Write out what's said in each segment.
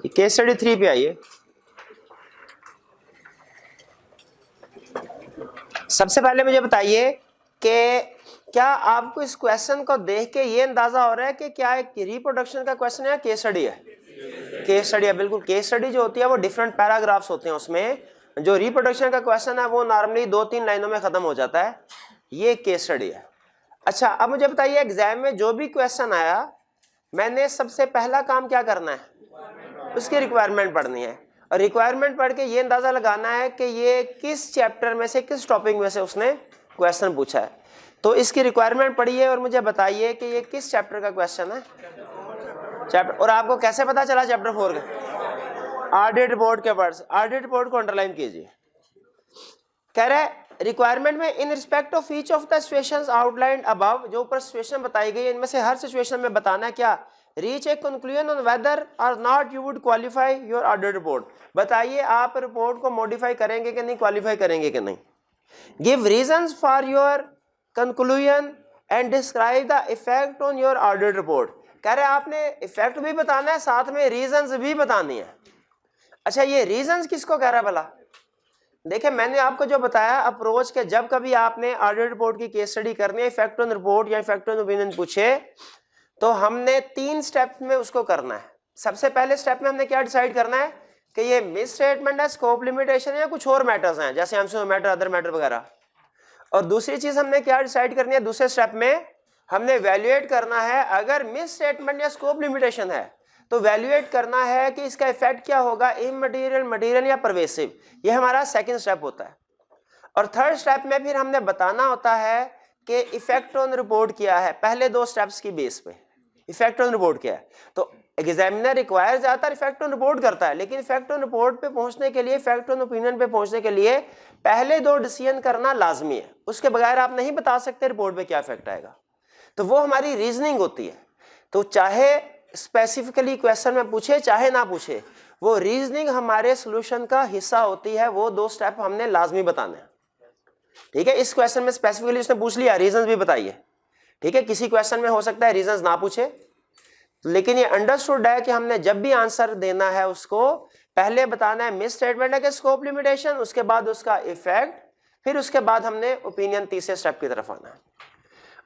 Case study 3 पे आइए। सबसे पहले मुझे बताइए कि क्या आपको इस क्वेश्चन को देख के ये अंदाजा हो रहा है कि क्या एक रिप्रोडक्शन का क्वेश्चन है या केस स्टडी है? केस स्टडी है, बिल्कुल। केस स्टडी जो होती है वो डिफरेंट पैराग्राफ्स होते हैं, उसमें जो रिप्रोडक्शन का क्वेश्चन है वो नॉर्मली 2-3 लाइनों में खत्म हो जाता है। ये केस स्टडी है। अच्छा, अब मुझे बताइए एग्जाम में जो भी क्वेश्चन आया, मैंने सबसे पहला काम क्या करना है? उसकी रिक्वायरमेंट पढ़नी है, और रिक्वायरमेंट पढ़ के ये अंदाजा लगाना है कि ये किस चैप्टर में से, किस टॉपिक में से उसने क्वेश्चन पूछा है। तो इसकी रिक्वायरमेंट पढ़िए और मुझे बताइए कि ये किस चैप्टर का क्वेश्चन है। चैप्टर, और आपको कैसे पता चला चैप्टर 4 का? ऑडिट रिपोर्ट के वर्ड्स, ऑडिट रिपोर्ट को अंडरलाइन कीजिए। कह रहा है रिक्वायरमेंट में in respect of each of the situations outlined above, जो ऊपर सिचुएशन बताई गई है इनमें से हर सिचुएशन में बताना है क्या? Reach a conclusion on whether or not you would qualify your audit report. बताइए आप रिपोर्ट को मॉडिफाई करेंगे कि नहीं, क्वालिफाई करेंगे कि नहीं। Give reasons for your conclusion and describe the effect on your audit report. कह रहे आपने इफेक्ट भी बताना है, साथ में रीजंस भी बतानी है। अच्छा, ये रीजंस किसको कह रहा है भला? देखिए, मैंने आपको जो बताया अप्रोच के, जब कभी आपने ऑडिट रिपोर्ट की केस स्टडी करनी है, इफेक्ट ऑन रिपोर्ट या इफेक्ट ऑन ओपिनियन पूछे, तो हमने 3 स्टेप में उसको करना है। सबसे पहले स्टेप में हमने क्या डिसाइड करना है कि ये मिस स्टेटमेंट है, स्कोप लिमिटेशन है, या कुछ और मैटर्स हैं जैसे एमसीक्यू मैटर, अदर मैटर वगैरह। और दूसरी चीज हमने क्या डिसाइड करनी है, दूसरे स्टेप में हमने वैल्यूएट करना है, अगर मिस स्टेटमेंट या स्कोप लिमिटेशन है तो वैल्यूएट करना है कि इसका इफेक्ट क्या होगा, इमटेरियल, मटेरियल या परवेसिव। ये हमारा सेकंड स्टेप होता है। और थर्ड स्टेप में फिर हमने बताना होता है कि इफेक्ट ऑन रिपोर्ट क्या है, पहले 2 स्टेप्स की बेस पे इफेक्ट ऑन रिपोर्ट क्या है। तो एग्जामिनर रिक्वायर ज्यादातर इफेक्ट ऑन रिपोर्ट करता है, लेकिन इफेक्ट ऑन रिपोर्ट पे पहुंचने के लिए, इफेक्ट ऑन ओपिनियन पे पहुंचने के लिए पहले 2 डिसीजन करना लाजमी है। उसके बगैर आप नहीं बता सकते रिपोर्ट पे क्या इफेक्ट आएगा। तो वो हमारी रीजनिंग होती है। तो चाहे स्पेसिफिकली क्वेश्चन में पूछे चाहे ना पूछे, वो रीजनिंग हमारे सोल्यूशन का हिस्सा होती है। वो 2 स्टेप हमने लाजमी बताने हैं। ठीक है, इस क्वेश्चन में स्पेसिफिकली उसने पूछ लिया, रीजंस भी बताइए। ठीक है, किसी क्वेश्चन में हो सकता है रीजंस ना पूछे, लेकिन ये अंडरस्टूड है कि हमने जब भी आंसर देना है उसको पहले बताना है मिस स्टेटमेंट है कि स्कोप लिमिटेशन, उसके बाद उसका इफेक्ट, फिर उसके बाद हमने ओपिनियन तीसरे स्टेप की तरफ आना है।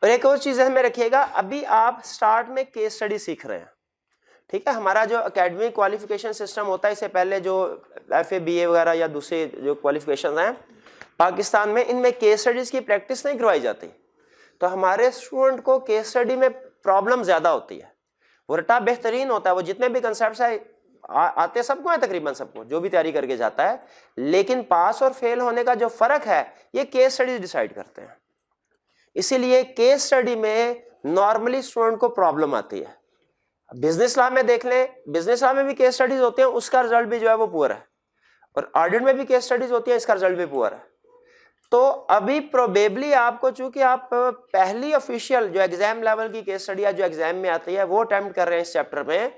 और एक और चीज हमें रखिएगा, अभी आप स्टार्ट में केस स्टडी सीख रहे हैं। ठीक है, हमारा जो एकेडमिक क्वालिफिकेशन सिस्टम होता है, इससे पहले जो FA BA वगैरह या दूसरे जो क्वालिफिकेशन हैं पाकिस्तान में, इनमें केस स्टडीज की प्रैक्टिस नहीं करवाई जाती। तो हमारे स्टूडेंट को केस स्टडी में प्रॉब्लम ज्यादा होती है। वो रटा बेहतरीन होता है, वो जितने भी कंसेप्ट आते सबको है, तकरीबन सबको जो भी तैयारी करके जाता है, लेकिन पास और फेल होने का जो फर्क है ये केस स्टडी डिसाइड करते हैं। इसीलिए केस स्टडी में नॉर्मली स्टूडेंट को प्रॉब्लम आती है। बिजनेस लॉ में देख लें, बिजनेस लॉ में भी केस स्टडीज होते हैं, उसका रिजल्ट भी जो है वो पुअर है। और ऑडिट में भी केस स्टडीज होती है, इसका रिजल्ट भी पुअर है। तो अभी प्रोबेबली आपको, चूंकि आप पहली ऑफिशियल जो एग्जाम लेवल की केस स्टडी जो एग्जाम में आती है वो अटेम्प्ट कर रहे हैं इस चैप्टर में,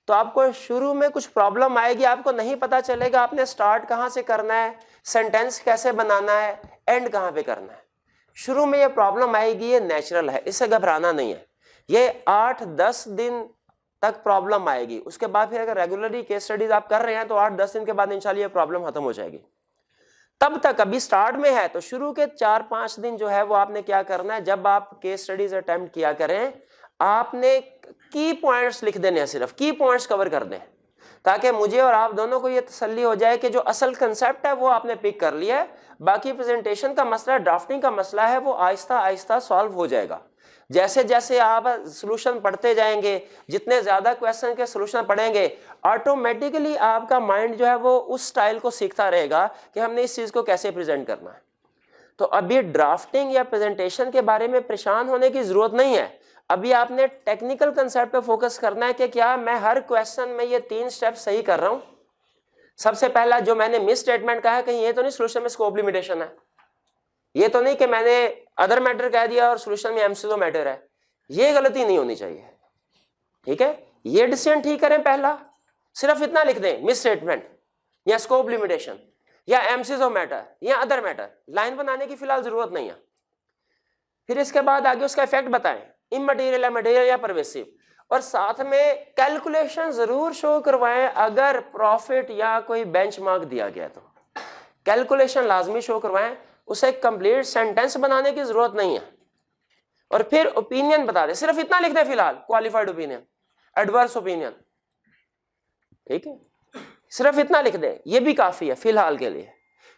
तो आपको शुरू में कुछ प्रॉब्लम आएगी, आपको नहीं पता चलेगा आपने स्टार्ट कहाँ से करना है, सेंटेंस कैसे बनाना है, एंड कहाँ पे करना है। शुरू में ये प्रॉब्लम आएगी, ये नेचुरल है, इससे घबराना नहीं है। ये 8-10 दिन तक प्रॉब्लम आएगी, उसके बाद फिर अगर रेगुलरली केस स्टडीज आप कर रहे हैं तो 8-10 दिन के बाद इंशाल्लाह ये प्रॉब्लम खत्म हो जाएगी। तब तक अभी स्टार्ट में है, तो शुरू के 4-5 दिन जो है वो आपने क्या करना है, जब आप केस स्टडीज अटेम्प्ट किया करें, आपने की पॉइंट्स लिख देने हैं, सिर्फ की पॉइंट्स कवर कर दें, ताकि मुझे और आप दोनों को ये तसल्ली हो जाए कि जो असल कंसेप्ट है वो आपने पिक कर लिया है। बाकी प्रेजेंटेशन का मसला, ड्राफ्टिंग का मसला है, वो आहिस्ता आहिस्ता सॉल्व हो जाएगा। जैसे जैसे आप सॉल्यूशन पढ़ते जाएंगे, जितने ज्यादा क्वेश्चन के सॉल्यूशन पढ़ेंगे, ऑटोमेटिकली आपका माइंड जो है वो उस स्टाइल को सीखता रहेगा कि हमने इस चीज को कैसे प्रेजेंट करना है। तो अभी ड्राफ्टिंग या प्रेजेंटेशन के बारे में परेशान होने की जरूरत नहीं है। अभी आपने टेक्निकल कंसेप्ट पे फोकस करना है कि क्या मैं हर क्वेश्चन में ये 3 स्टेप सही कर रहा हूं। सबसे पहला जो मैंने मिस स्टेटमेंट कहा है, कहीं ये तो नहीं सॉल्यूशन में स्कोप लिमिटेशन है, ये तो नहीं कि मैंने अदर मैटर कह दिया और सॉल्यूशन में एमसीक्यू मैटर है, ये गलती नहीं होनी चाहिए। ठीक है, ये डिसीजन ठीक करें, पहला सिर्फ इतना लिख दें, मिस स्टेटमेंट या स्कोप लिमिटेशन या एमसीक्यू मैटर या अदर मैटर, लाइन बनाने की फिलहाल जरूरत नहीं है। फिर इसके बाद आगे उसका इफेक्ट बताएं, इमटेरियल या मटेरियल या परवेसिव, और साथ में कैलकुलेशन जरूर शो करवाएं अगर प्रॉफिट या कोई बेंचमार्क दिया गया तो कैलकुलेशन लाजमी शो करवाएं। उसे कंप्लीट सेंटेंस बनाने की जरूरत नहीं है। और फिर ओपिनियन बता दें, सिर्फ इतना लिख दें फिलहाल, क्वालिफाइड ओपिनियन, एडवर्स ओपिनियन, ठीक है, सिर्फ इतना लिख दें, ये भी काफी है फिलहाल के लिए।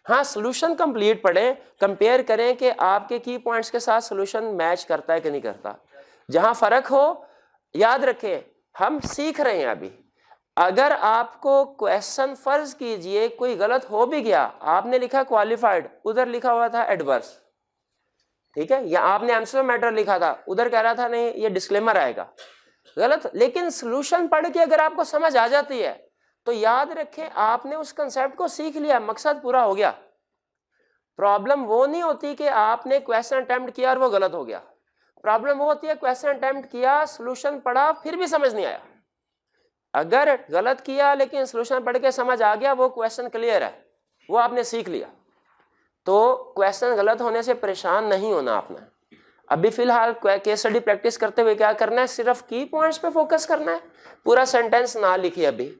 हाँ, सोल्यूशन कंप्लीट पढ़ें, कंपेयर करें कि आपके की पॉइंट्स के साथ सोल्यूशन मैच करता है कि नहीं करता। जहां फर्क हो याद रखें, हम सीख रहे हैं अभी। अगर आपको क्वेश्चन फर्ज कीजिए कोई गलत हो भी गया, आपने लिखा क्वालिफाइड, उधर लिखा हुआ था एडवर्स, ठीक है, या आपने आंसर मैटर लिखा था, उधर कह रहा था नहीं ये डिस्क्लेमर आएगा, गलत। लेकिन सोल्यूशन पढ़ के अगर आपको समझ आ जाती है तो याद रखें आपने उस कंसेप्ट को सीख लिया, मकसद पूरा हो गया। प्रॉब्लम वो नहीं होती कि आपने क्वेश्चन अटेम्प्ट किया और वो गलत हो गया। प्रॉब्लम वो होती है क्वेश्चन अटेम्प्ट किया, सोल्यूशन पढ़ा, फिर भी समझ नहीं आया। अगर गलत किया लेकिन सोल्यूशन पढ़ के समझ आ गया, वो क्वेश्चन क्लियर है, वो आपने सीख लिया। तो क्वेश्चन गलत होने से परेशान नहीं होना आपने। अभी फिलहाल केस स्टडी प्रैक्टिस करते हुए क्या करना है, सिर्फ की पॉइंट्स पे फोकस करना है, पूरा सेंटेंस ना लिखिए। अभी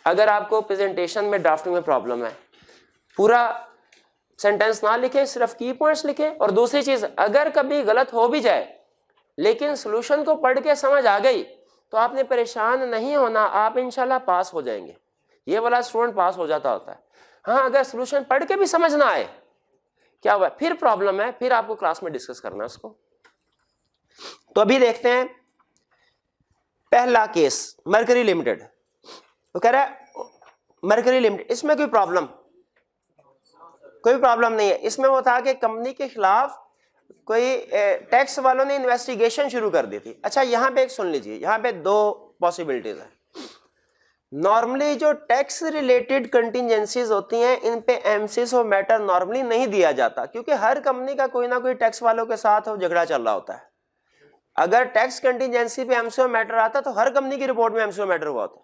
अगर आपको प्रेजेंटेशन में ड्राफ्टिंग में प्रॉब्लम है, पूरा सेंटेंस ना लिखे, सिर्फ की पॉइंट्स लिखे। और दूसरी चीज, अगर कभी गलत हो भी जाए लेकिन सोल्यूशन को पढ़ के समझ आ गई तो आपने परेशान नहीं होना, आप इंशाल्लाह पास हो जाएंगे। ये वाला स्टूडेंट पास हो जाता होता है। हाँ, अगर सोल्यूशन पढ़ के भी समझ ना आए, क्या हुआ, फिर प्रॉब्लम है, फिर आपको क्लास में डिस्कस करना है उसको। तो अभी देखते हैं पहला केस, मर्करी लिमिटेड। तो कह रहा है मर्करी लिमिटेड, इसमें कोई प्रॉब्लम नहीं है। इसमें वो था कि कंपनी के खिलाफ कोई टैक्स वालों ने इन्वेस्टिगेशन शुरू कर दी थी। अच्छा, यहां पे एक सुन लीजिए, यहां पे दो पॉसिबिलिटीज है। नॉर्मली जो टैक्स रिलेटेड कंटिजेंसीज होती हैं, इन पे एमसीस और मैटर नॉर्मली नहीं दिया जाता, क्योंकि हर कंपनी का कोई ना कोई टैक्स वालों के साथ झगड़ा चल रहा होता है। अगर टैक्स कंटिजेंसी पे एमसीओ मैटर आता तो हर कंपनी की रिपोर्ट में एमसीओ मैटर हुआ होता,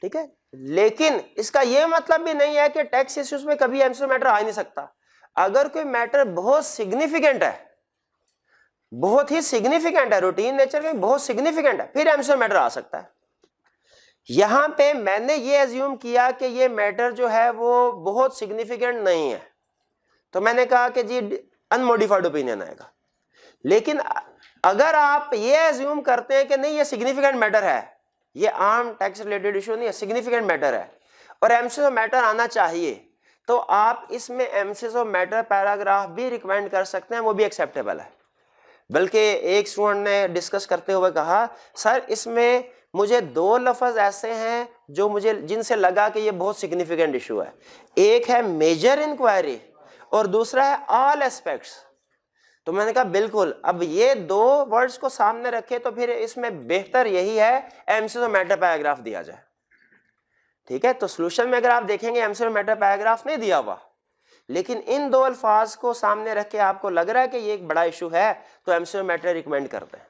ठीक है। लेकिन इसका यह मतलब भी नहीं है कि टैक्स इश्यूज में कभी एमसीओ मैटर आ ही नहीं सकता। अगर कोई मैटर बहुत सिग्निफिकेंट है, बहुत ही सिग्निफिकेंट है, रूटीन नेचर का बहुत सिग्निफिकेंट है, फिर एमसीओ मैटर आ सकता है। यहां पे मैंने ये एज्यूम किया कि ये मैटर जो है वो बहुत सिग्निफिकेंट नहीं है, तो मैंने कहा कि जी अनमोडिफाइड ओपिनियन आएगा। लेकिन अगर आप ये एज्यूम करते हैं कि नहीं ये सिग्निफिकेंट मैटर है, ये आम टैक्स रिलेटेड इशू नहीं है, सिग्निफिकेंट मैटर है और एमसीओ मैटर आना चाहिए, तो आप इसमें एमसीओ मैटर पैराग्राफ भी रिकमेंड कर सकते हैं, वो भी एक्सेप्टेबल है। बल्कि एक स्टूडेंट ने डिस्कस करते हुए कहा, सर इसमें मुझे दो लफ्ज ऐसे हैं जो मुझे जिनसे लगा कि ये बहुत सिग्निफिकेंट इशू है। एक है मेजर इंक्वायरी और दूसरा है ऑल एस्पेक्ट्स। तो मैंने कहा बिल्कुल, अब ये दो वर्ड्स को सामने रखे तो फिर इसमें बेहतर यही है एमसीओ मैटर पैराग्राफ दिया जाए, ठीक है। तो सॉल्यूशन में अगर आप देखेंगे एमसीओ मैटर पैराग्राफ नहीं दिया हुआ, लेकिन इन दो अल्फाज को सामने रख के आपको लग रहा है कि ये एक बड़ा इशू है, तो एमसीओ मैटर रिकमेंड करते हैं।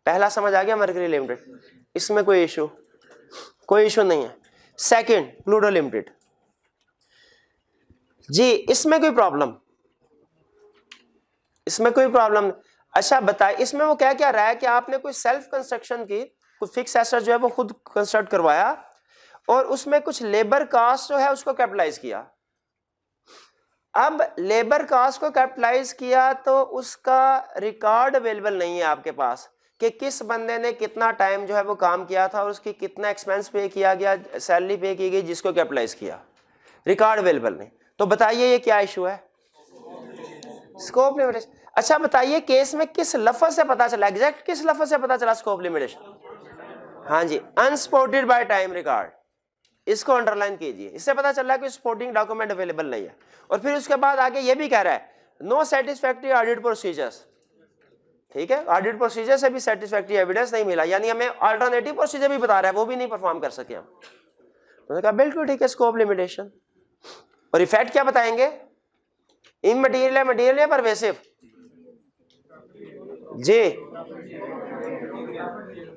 पहला समझ आ गया मर्करी लिमिटेड, इसमें कोई इशू नहीं है। सेकंड, प्लूटो लिमिटेड, जी इसमें कोई प्रॉब्लम अच्छा बताइए, इसमें वो क्या क्या रहा है कि आपने कोई सेल्फ कंस्ट्रक्शन की, कोई फिक्स एसेट जो है वो खुद कंस्ट्रक्ट करवाया और उसमें कुछ लेबर कास्ट जो है उसको कैपिटलाइज किया। अब लेबर कास्ट को कैपिटलाइज किया तो उसका रिकॉर्ड अवेलेबल नहीं है आपके पास कि किस बंदे ने कितना टाइम जो है वो काम किया था और उसकी कितना एक्सपेंस पे किया गया, सैलरी पे की गई जिसको कैपिटलाइज किया, रिकॉर्ड अवेलेबल नहीं। तो बताइए ये क्या इशू है, स्कोप लिमिटेशन। अच्छा बताइए केस में किस लफ्ज से पता चला, एग्जैक्ट किस लफ्ज से पता चला स्कोप लिमिटेशन? हाँ जी, अनसपोर्टेड बाय टाइम रिकॉर्ड, इसको अंडरलाइन कीजिए। इससे पता चल रहा है कि सपोर्टिंग डॉक्यूमेंट अवेलेबल नहीं है। और फिर उसके बाद आगे ये भी कह रहा है नो सेटिस्फैक्टरी ऑडिट प्रोसीजर्स, ठीक है, ऑडिट प्रोसीजर से भी सेटिस्फैक्टरी एविडेंस नहीं मिला, यानी हमें अल्टरनेटिव प्रोसीजर भी बता रहा है, वो भी नहीं परफॉर्म कर सके हम। तो कहा बिल्कुल ठीक है, स्कोप लिमिटेशन। और इफेक्ट क्या बताएंगे, इमटेरियल है, मटेरियल है, परवेसिव जी।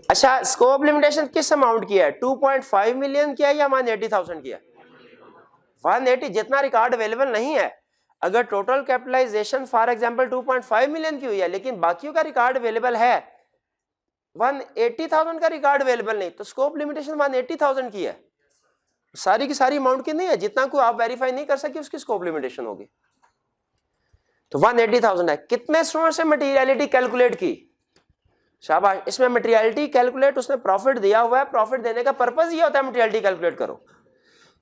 अच्छा, स्कोप लिमिटेशन किस अमाउंट की है, 2.5 मिलियन किया या 180,000 किया? 180, जितना रिकॉर्ड अवेलेबल नहीं है। अगर total capitalization for example 2.5 million की हुई है लेकिन बाकियों का रिकॉर्ड अवेलेबल है, 180,000 का रिकॉर्ड अवेलेबल नहीं, तो स्कोप लिमिटेशन 180,000 की है, सारी की सारी अमाउंट की नहीं है, जितना को आप वेरीफाई नहीं कर सके उसकी स्कोप लिमिटेशन होगी। तो 180,000 है। कितने स्टूडेंट से मटेरियलिटी कैलकुलेट की? शाबाश। इसमें मटेरियलिटी कैलकुलेट उसने प्रॉफिट दिया हुआ है, प्रॉफिट देने का पर्पस ये होता है मटेरियलिटी कैलकुलेट करो।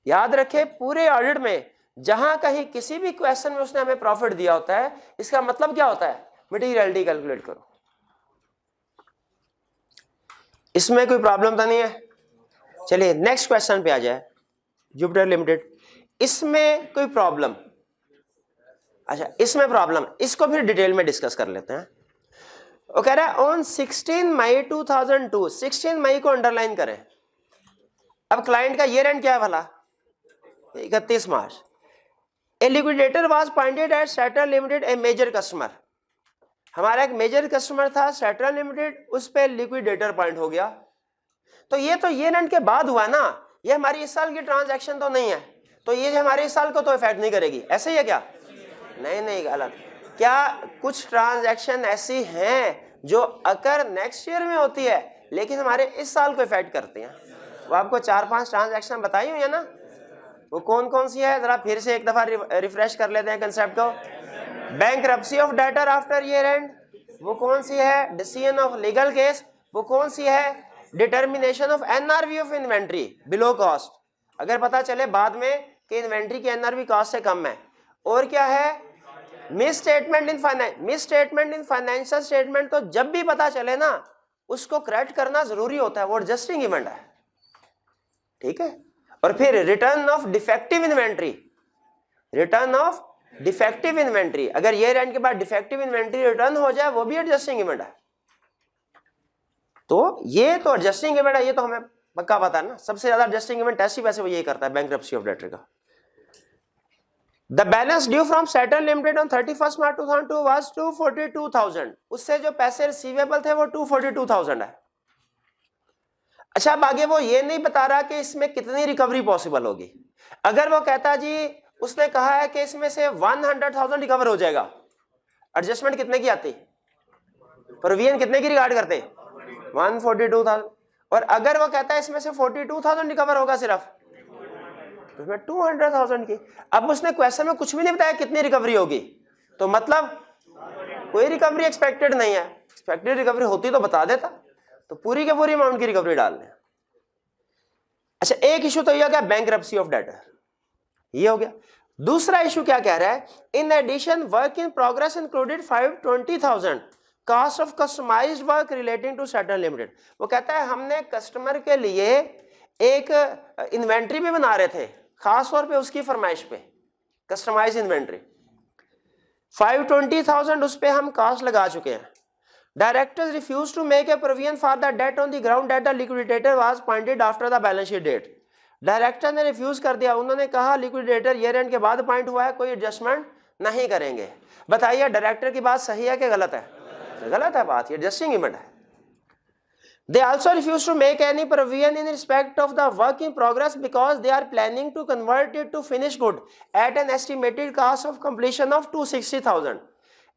याद रखे पूरे ऑडिट में जहां कहीं किसी भी क्वेश्चन में उसने हमें प्रॉफिट दिया होता है, इसका मतलब क्या होता है? मटेरियलिटी कैलकुलेट करो। इसमें कोई प्रॉब्लम तो नहीं है? चलिए नेक्स्ट क्वेश्चन पे आ जाए। जुपिटर लिमिटेड, इसमें कोई प्रॉब्लम? अच्छा इसमें प्रॉब्लम, इसको फिर डिटेल में डिस्कस कर लेते हैं। वो कह रहा है ऑन 16 मई 2002, 16 मई को अंडरलाइन करें। अब क्लाइंट का ईयर एंड क्या है भला? 31 March. A liquidator was appointed at Setral limited, a major customer. हमारा एक मेजर कस्टमर था सेट्रल लिमिटेड, उस पे लिक्विडेटर अपॉइंट हो गया। तो ये तो ईयर एंड के बाद हुआ ना, ये हमारी इस साल की ट्रांजैक्शन तो नहीं है, तो ये हमारे इस साल को तो इफेक्ट नहीं करेगी, ऐसे ही है क्या? नहीं नहीं गलत। क्या कुछ ट्रांजैक्शन ऐसी हैं जो अगर नेक्स्ट ईयर में होती है लेकिन हमारे इस साल को इफेक्ट करती हैं? वो आपको 4-5 ट्रांजैक्शन बताई हुई है ना, वो कौन कौन सी है? जरा फिर से एक दफा रिफ्रेश कर लेते हैं कंसेप्ट को। Bankruptcy of debtor after year and, वो कौन सी है? डिसीजन ऑफ लीगल केस, वो कौन सी है? Determination of NRV of inventory below cost, अगर पता चले बाद में कि इन्वेंट्री की एनआरवी कॉस्ट से कम है। और क्या है? Miss statement in financial statement, तो जब भी पता चले ना उसको करेक्ट करना जरूरी होता है, वो एडजस्टिंग इवेंट है, ठीक है। और फिर return of defective inventory, return of defective inventory, अगर ईयर एंड के बाद डिफेक्टिव इन्वेंट्री रिटर्न हो जाए वो भी एडजस्टिंग इवेंट है। तो ये तो एडजस्टिंग इवेंट है, ये तो हमें पक्का पता है ना। सबसे ज्यादा एडजस्टिंग इवेंट टेस्ट ही वैसे वो यही करता है, बैंक्रप्सी ऑफ डेटर का। The balance due from Saturn Limited on 31st March 2002 was 242,000, उससे जो पैसे रिसीवेबल थे वो 242,000 है। अच्छा अब आगे वो ये नहीं बता रहा कि इसमें कितनी रिकवरी पॉसिबल होगी। अगर वो कहता जी उसने कहा है कि इसमें से 100,000 रिकवर हो जाएगा, एडजस्टमेंट कितने की आती? प्रोविजन कितने की रिगार्ड करते? 142,000। और अगर वो कहता है इसमें से 42,000 रिकवर होगा सिर्फ, तो इसमें 200,000 की। अब उसने क्वेश्चन में कुछ भी नहीं बताया कितनी रिकवरी होगी, तो मतलब कोई रिकवरी एक्सपेक्टेड नहीं है। एक्सपेक्टेड रिकवरी होती तो बता देता, तो पूरी के पूरी अमाउंट की रिकवरी डाल दें। अच्छा एक इशू तो ये हो गया बैंक्रप्सी ऑफ डेटर, ये हो गया। दूसरा इशू क्या कह रहा है? In addition work in progress included 520,000 cost of customized work relating to सेट्रल लिमिटेड। वो कहता है हमने कस्टमर के लिए एक इन्वेंट्री भी बना रहे थे, खास तौर पे उसकी फरमाइश पे कस्टमाइज इन्वेंट्री, 520,000 उस पे हम कॉस्ट लगा चुके हैं। Directors refuse to make a provision for the debt on the ground that the liquidator was appointed after the balance sheet date. Director ने रिफ्यूज कर दिया, उन्होंने कहा लिक्विडेटर ईयर एंड के बाद अपॉइंट हुआ है, कोई एडजस्टमेंट नहीं करेंगे। बताइए डायरेक्टर की बात सही है कि गलत है? गलत है बात, ये एडजस्टिंग इवेंट है। They also refuse to make any provision in respect of the work in progress because they are planning to convert it to finished good at an estimated cost of completion of 260,000,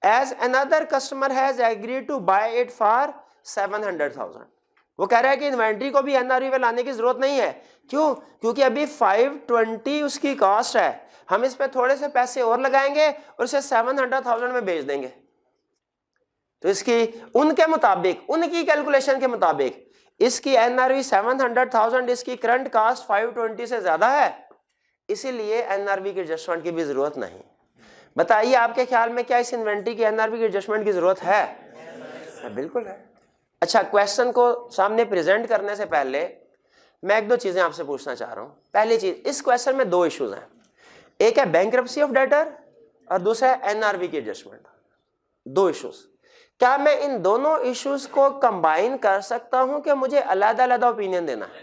as another customer has agreed to buy it for 700,000. वो कह रहा है कि inventory को भी NRV में लाने की जरूरत नहीं है। क्यों? क्योंकि अभी 520 उसकी कॉस्ट है, हम इस पे थोड़े से पैसे और लगाएंगे और इसे 700,000 में बेच देंगे। तो इसकी उनके मुताबिक, उनकी कैलकुलेशन के मुताबिक इसकी एनआरवी 700,000, इसकी करंट कास्ट 520 से ज्यादा है, इसीलिए एनआरवी की एडजस्टमेंट की भी जरूरत नहीं। बताइए आपके ख्याल में क्या इस इन्वेंट्री की एनआरवी की एडजस्टमेंट की जरूरत है? बिल्कुल है। अच्छा क्वेश्चन को सामने प्रेजेंट करने से पहले मैं एक दो चीजें आपसे पूछना चाह रहा हूं। पहली चीज, इस क्वेश्चन में दो इश्यूज हैं, एक है बैंक्रप्सी ऑफ डेटर और दूसरा है एनआरवी की एडजस्टमेंट। दो इश्यूज, क्या मैं इन दोनों इश्यूज को कंबाइन कर सकता हूं कि मुझे अलग-अलग ओपिनियन देना है?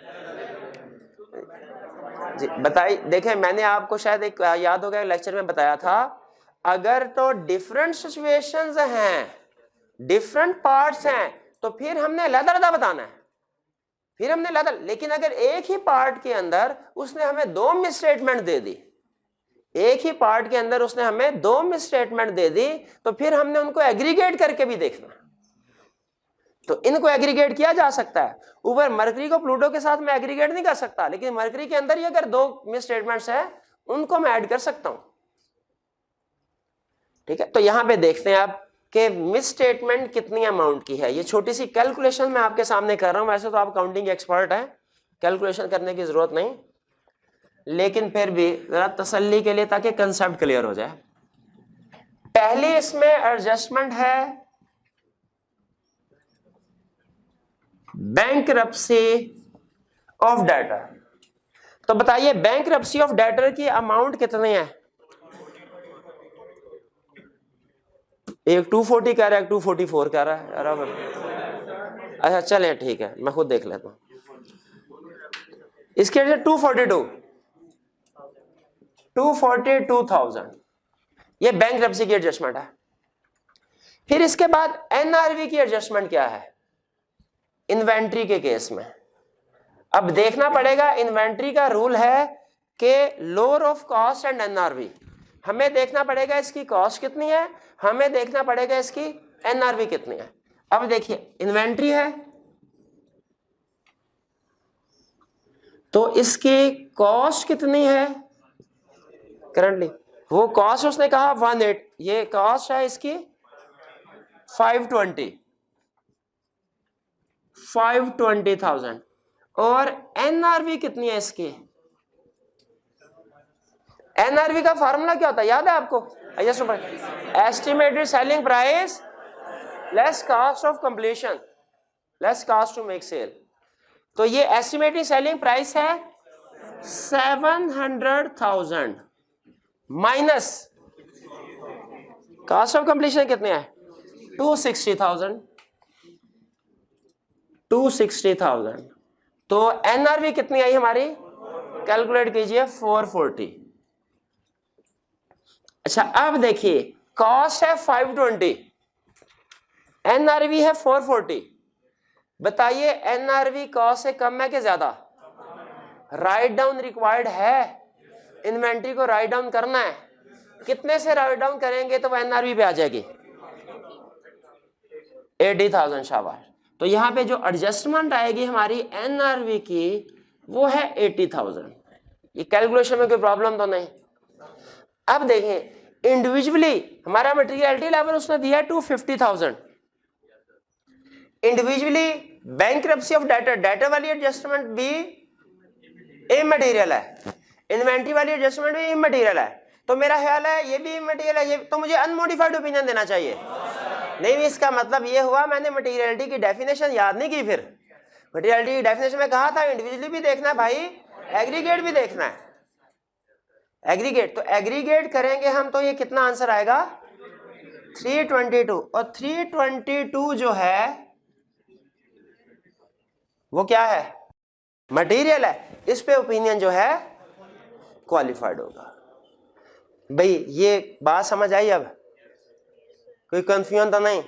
जी बताइए। देखें मैंने आपको शायद एक याद होगा लेक्चर में बताया था, अगर तो डिफरेंट सिचुएशंस हैं, डिफरेंट पार्ट्स हैं, तो फिर हमने अलग-अलग बताना है, फिर हमने अलग। लेकिन अगर एक ही पार्ट के अंदर उसने हमें दो मिसस्टेटमेंट दे दी, एक ही पार्ट के अंदर उसने हमें दो मिसस्टेटमेंट दे दी, तो फिर हमने उनको एग्रीगेट करके भी देखना। तो इनको एग्रीगेट किया जा सकता है। ऊपर मरकरी को प्लूटो के साथ मैं एग्रीगेट नहीं कर सकता, लेकिन मरकरी के अंदर ही अगर दो मिस स्टेटमेंट्स है उनको मैं ऐड कर सकता हूं। ठीक है, तो यहां पे देखते हैं आप कि मिस स्टेटमेंट कितनी अमाउंट की है। ये छोटी सी कैलकुलेशन मैं आपके सामने कर रहा हूं। वैसे तो आप काउंटिंग एक्सपर्ट हैं, कैलकुलेशन करने की जरूरत नहीं, लेकिन फिर भी जरा तसल्ली के लिए ताकि कंसेप्ट क्लियर हो जाए। पहले इसमें एडजस्टमेंट है बैंकरप्सी ऑफ डेटर। तो बताइए बैंकरप्सी ऑफ डेटर की अमाउंट कितनी है? एक 240 कह रहा है, 244 कह रहा है। अरे अच्छा चले ठीक है, मैं खुद देख लेता हूं। इसके 242,000 ये बैंकरप्सी की एडजस्टमेंट है। फिर इसके बाद एनआरवी की एडजस्टमेंट क्या है इन्वेंट्री के केस में? अब देखना पड़ेगा, इन्वेंट्री का रूल है कि lower of cost and NRV. हमें देखना पड़ेगा इसकी कॉस्ट कितनी है, हमें देखना पड़ेगा इसकी एनआरवी कितनी है। अब देखिए इन्वेंट्री है तो इसकी कॉस्ट कितनी है करंटली, वो कॉस्ट उसने कहा 18, ये कॉस्ट है इसकी 520,000 और एनआरवी कितनी है इसकी? एनआरवी का फार्मूला क्या होता है याद है आपको? Estimated selling price less cost of completion less cost to make sale. तो ये एस्टिमेटेड सेलिंग प्राइस है 700,000 माइनस कॉस्ट ऑफ कंप्लीशन कितने है 260,000। तो एनआरवी कितनी आई हमारी, कैलकुलेट कीजिए 440। अच्छा अब देखिए कॉस्ट है 520, एनआरवी है 440। बताइए एनआरवी कॉस्ट से कम है कि ज्यादा? राइट डाउन रिक्वायर्ड है, इन्वेंट्री को राइट डाउन करना है। कितने से राइट डाउन करेंगे तो वो एनआरवी पे आ जाएगी 80,000। शाबाश। तो यहां पे जो एडजस्टमेंट आएगी हमारी एनआरवी की वो है 80,000। ये कैलकुलेशन में कोई प्रॉब्लम तो नहीं। अब देखें इंडिविजुअली हमारा मटेरियलिटी लेवल उसने दिया है 250,000। Individually bankruptcy of debtor, debtor वाली एडजस्टमेंट भी इमटेरियल है, इन्वेंट्री वाली एडजस्टमेंट भी इमटेरियल है। तो मेरा ख्याल है ये भी इमटेरियल है, ये तो मुझे अनमोडिफाइड ओपिनियन देना चाहिए। नहीं, इसका मतलब ये हुआ मैंने मटेरियलिटी की डेफिनेशन याद नहीं की। फिर मटेरियलिटी की डेफिनेशन में कहा था इंडिविजुअली भी देखना है भाई, एग्रीगेट भी देखना है। एग्रीगेट तो एग्रीगेट करेंगे हम तो ये कितना आंसर आएगा 322। और 322 जो है वो क्या है, मटेरियल है। इस पे ओपिनियन जो है क्वालिफाइड होगा। भाई ये बात समझ आई? अब कोई कंफ्यूजन तो नहीं?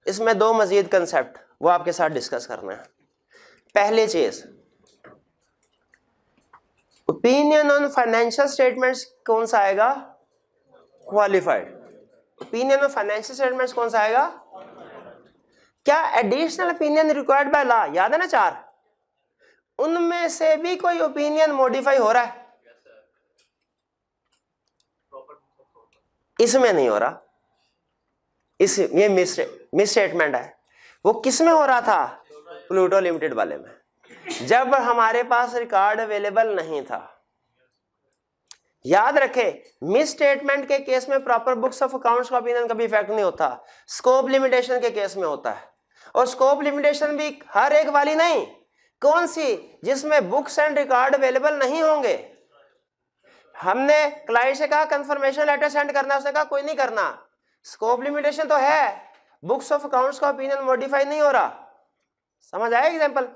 इसमें दो मजीद कंसेप्ट वो आपके साथ डिस्कस करना है। पहली चीज ओपिनियन ऑन फाइनेंशियल स्टेटमेंट्स कौन सा आएगा, qualified. Opinion on financial statements कौन सा आएगा? क्या additional opinion required by law, याद है ना 4, उनमें से भी कोई ओपिनियन मॉडिफाई हो रहा है? इसमें नहीं हो रहा। इस ये मिस स्टेटमेंट है। वो किस में हो रहा था? प्लूटो लिमिटेड वाले में, जब हमारे पास रिकॉर्ड अवेलेबल नहीं था। याद रखें मिस स्टेटमेंट के केस में प्रॉपर बुक्स ऑफ अकाउंट्स का ओपिनियन कभी इफेक्ट नहीं होता, स्कोप लिमिटेशन के केस में होता है। और स्कोप लिमिटेशन भी हर एक वाली नहीं, कौन सी? जिसमें बुक्स एंड रिकॉर्ड अवेलेबल नहीं होंगे। हमने क्लाइंट से कहा कंफर्मेशन लेटर सेंड करना, उसने कहा कोई नहीं करना। स्कोप लिमिटेशन तो है, बुक्स ऑफ अकाउंट्स का ओपिनियन मॉडिफाई नहीं हो रहा। समझ आया एग्जांपल?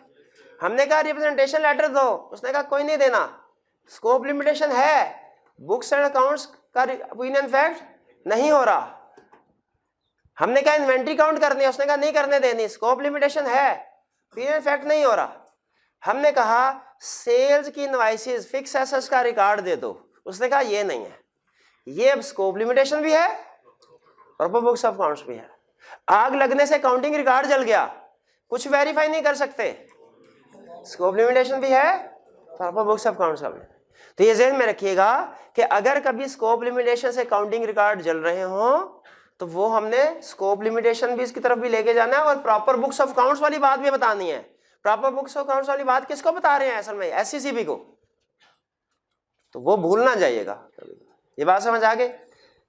हमने कहा रिप्रेजेंटेशन लेटर दो, उसने कहा कोई नहीं देना। स्कोप लिमिटेशन है, बुक्स एंड अकाउंट्स का ओपिनियन फैक्ट नहीं हो रहा। हमने कहा इन्वेंट्री काउंट करनी है, उसने कहा नहीं करने देनी, स्कोप लिमिटेशन है, ओपिनियन फैक्ट नहीं हो रहा। हमने कहा सेल्स की इनवॉइसेस फिक्स एसेट्स का रिकॉर्ड दे दो, उसने कहा ये नहीं है। ये अब स्कोप लिमिटेशन भी है और बुक्स ऑफ अकाउंट्स भी है। आग लगने से काउंटिंग रिकॉर्ड जल गया, कुछ वेरीफाई नहीं कर सकते। स्कोप लिमिटेशन भी है, प्रॉपर बुक्स ऑफ अकाउंट्स का भी। तो ये ज़हन में रखिएगा कि अगर कभी स्कोप लिमिटेशन से अकाउंटिंग रिकॉर्ड जल रहे हों तो वो हमने स्कोप लिमिटेशन भी इसकी तरफ भी लेके जाना है और प्रॉपर बुक्स ऑफ अकाउंट्स वाली बात भी बतानी है। प्रॉपर बुक्स ऑफ अकाउंट्स वाली बात किसको बता रहे हैं असल में? एससीसीबी को। तो वो भूल ना जाइएगा। ये बात समझ आ गई?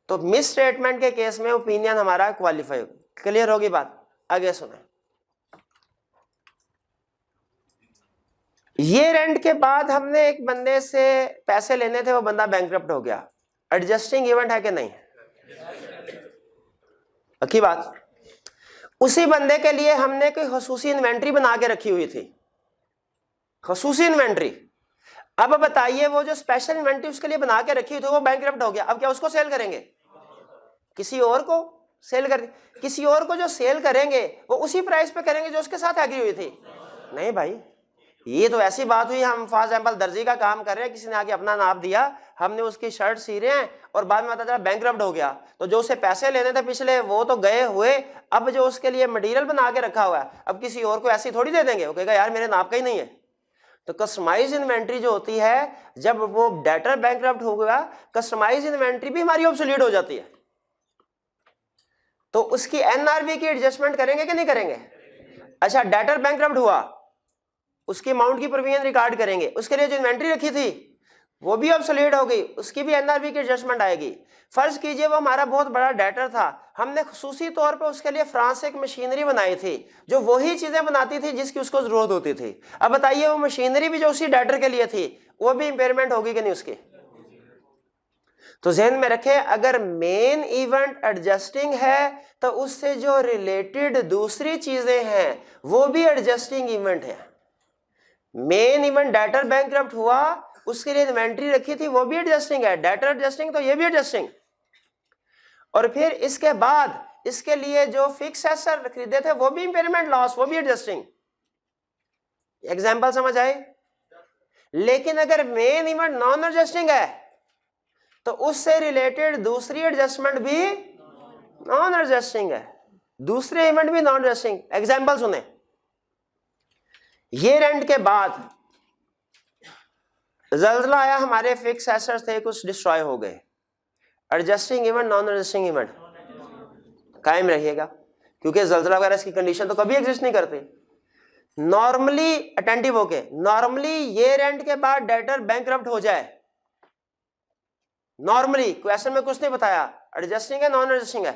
तो मिस स्टेटमेंट के केस में ओपिनियन हमारा क्वालिफाई। क्लियर होगी बात? आगे सुने। ये रेंट के बाद हमने एक बंदे से पैसे लेने थे, वो बंदा बैंकरप्ट हो गया। एडजस्टिंग इवेंट है कि नहीं? पक्की बात। उसी बंदे के लिए हमने कोई खसूसी इन्वेंट्री बना के रखी हुई थी, खसूसी इन्वेंट्री। अब बताइए वो जो स्पेशल इन्वेंट्री उसके लिए बना के रखी हुई थी वो बैंकरप्ट हो गया। अब क्या उसको सेल करेंगे? किसी और को सेल कर, किसी और को जो सेल करेंगे वो उसी प्राइस पे करेंगे जो उसके साथ एग्री हुई थी? नहीं भाई, ये तो ऐसी बात हुई, हम फॉर एग्जांपल दर्जी का काम कर रहे हैं, किसी ने आके अपना नाप दिया, हमने उसकी शर्ट सी रहे हैं और बाद में पता चला बैंकरप्ट हो गया। तो जो उसे पैसे लेने थे पिछले वो तो गए हुए, अब जो उसके लिए मटेरियल बना के रखा हुआ है अब किसी और को ऐसी थोड़ी दे देंगे। वो कहेगा यार मेरे नाप का ही नहीं है। तो कस्टमाइज इन्वेंट्री जो होती है, जब वो डेटर बैंकरप्ट हो गया, कस्टमाइज इन्वेंट्री भी हमारी ऑब्सोलीट हो जाती है। तो उसकी एनआरवी की एडजस्टमेंट करेंगे कि नहीं करेंगे? अच्छा, डेटर बैंकरप्ट हुआ, उसकी अमाउंट की प्रोविजन रिकॉर्ड करेंगे, उसके लिए जो इन्वेंट्री रखी थी वो भी ऑब्सोलीट हो गई, उसकी भी एनआरवी की एडजस्टमेंट आएगी। फर्ज कीजिए वो हमारा बहुत बड़ा डेटर था, हमने खुसूसी तौर पे उसके लिए फ्रांस से एक मशीनरी बनाई थी जो वही चीजें बनाती थी जिसकी उसको जरूरत होती थी। अब बताइए वो मशीनरी भी जो उसी डेटर के लिए थी वो भी इंपेयरमेंट होगी कि नहीं उसकी? तो ज़हन में रखें, अगर मेन इवेंट एडजस्टिंग है तो उससे जो रिलेटेड दूसरी चीजें हैं वो भी एडजस्टिंग इवेंट है। मेन इवेंट डेटर बैंकरप्ट हुआ, उसके लिए इन्वेंट्री रखी थी वो भी एडजस्टिंग है। डेटर एडजस्टिंग तो ये भी एडजस्टिंग। और फिर इसके बाद इसके लिए जो फिक्स एसेट खरीदे थे वो भी इंपेयरमेंट लॉस, वो भी एडजस्टिंग। एग्जांपल समझ आए? लेकिन अगर मेन इवेंट नॉन एडजस्टिंग है तो उससे रिलेटेड दूसरी एडजस्टमेंट भी नॉन एडजस्टिंग है, दूसरे इवेंट भी नॉन एडजस्टिंग। एग्जांपल सुने, ये रेंट के बाद ज़ल्ज़ला आया, हमारे फिक्स एसेट्स थे कुछ डिस्ट्रॉय हो गए। Adjusting event non adjusting event कायम रहिएगा, क्योंकि ज़ल्ज़ला वगैरह इसकी कंडीशन तो कभी एग्जिस्ट नहीं करते। नॉर्मली अटेंटिव होके, नॉर्मली ये रेंट के बाद डेटर बैंकरप्ट हो जाए, नॉर्मली क्वेश्चन में कुछ नहीं बताया एडजस्टिंग है नॉन एडजस्टिंग है।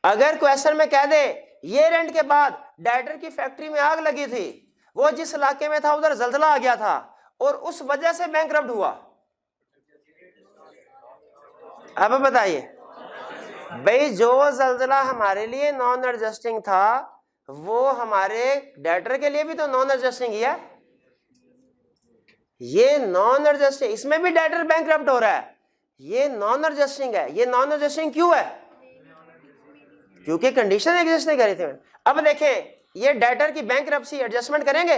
अगर क्वेश्चन में कह दे ये रेंट के बाद डेटर की फैक्ट्री में आग लगी थी, वो जिस इलाके में था उधर ज़ल्ज़ला आ गया था और उस वजह से बैंकरप्ट हुआ, अब बताइए भाई जो ज़ल्ज़ला हमारे लिए नॉन एडजस्टिंग था वो हमारे डेटर के लिए भी तो नॉन एडजस्टिंग ही है। ये नॉन एडजस्टिंग, इसमें भी डेटर बैंकरप्ट हो रहा है, ये नॉन एडजस्टिंग है। ये नॉन एडजस्टिंग क्यों है? क्योंकि कंडीशन एग्जिस्ट नहीं करी थी। अब देखें, ये डेटर की बैंकरप्सी एडजस्टमेंट करेंगे?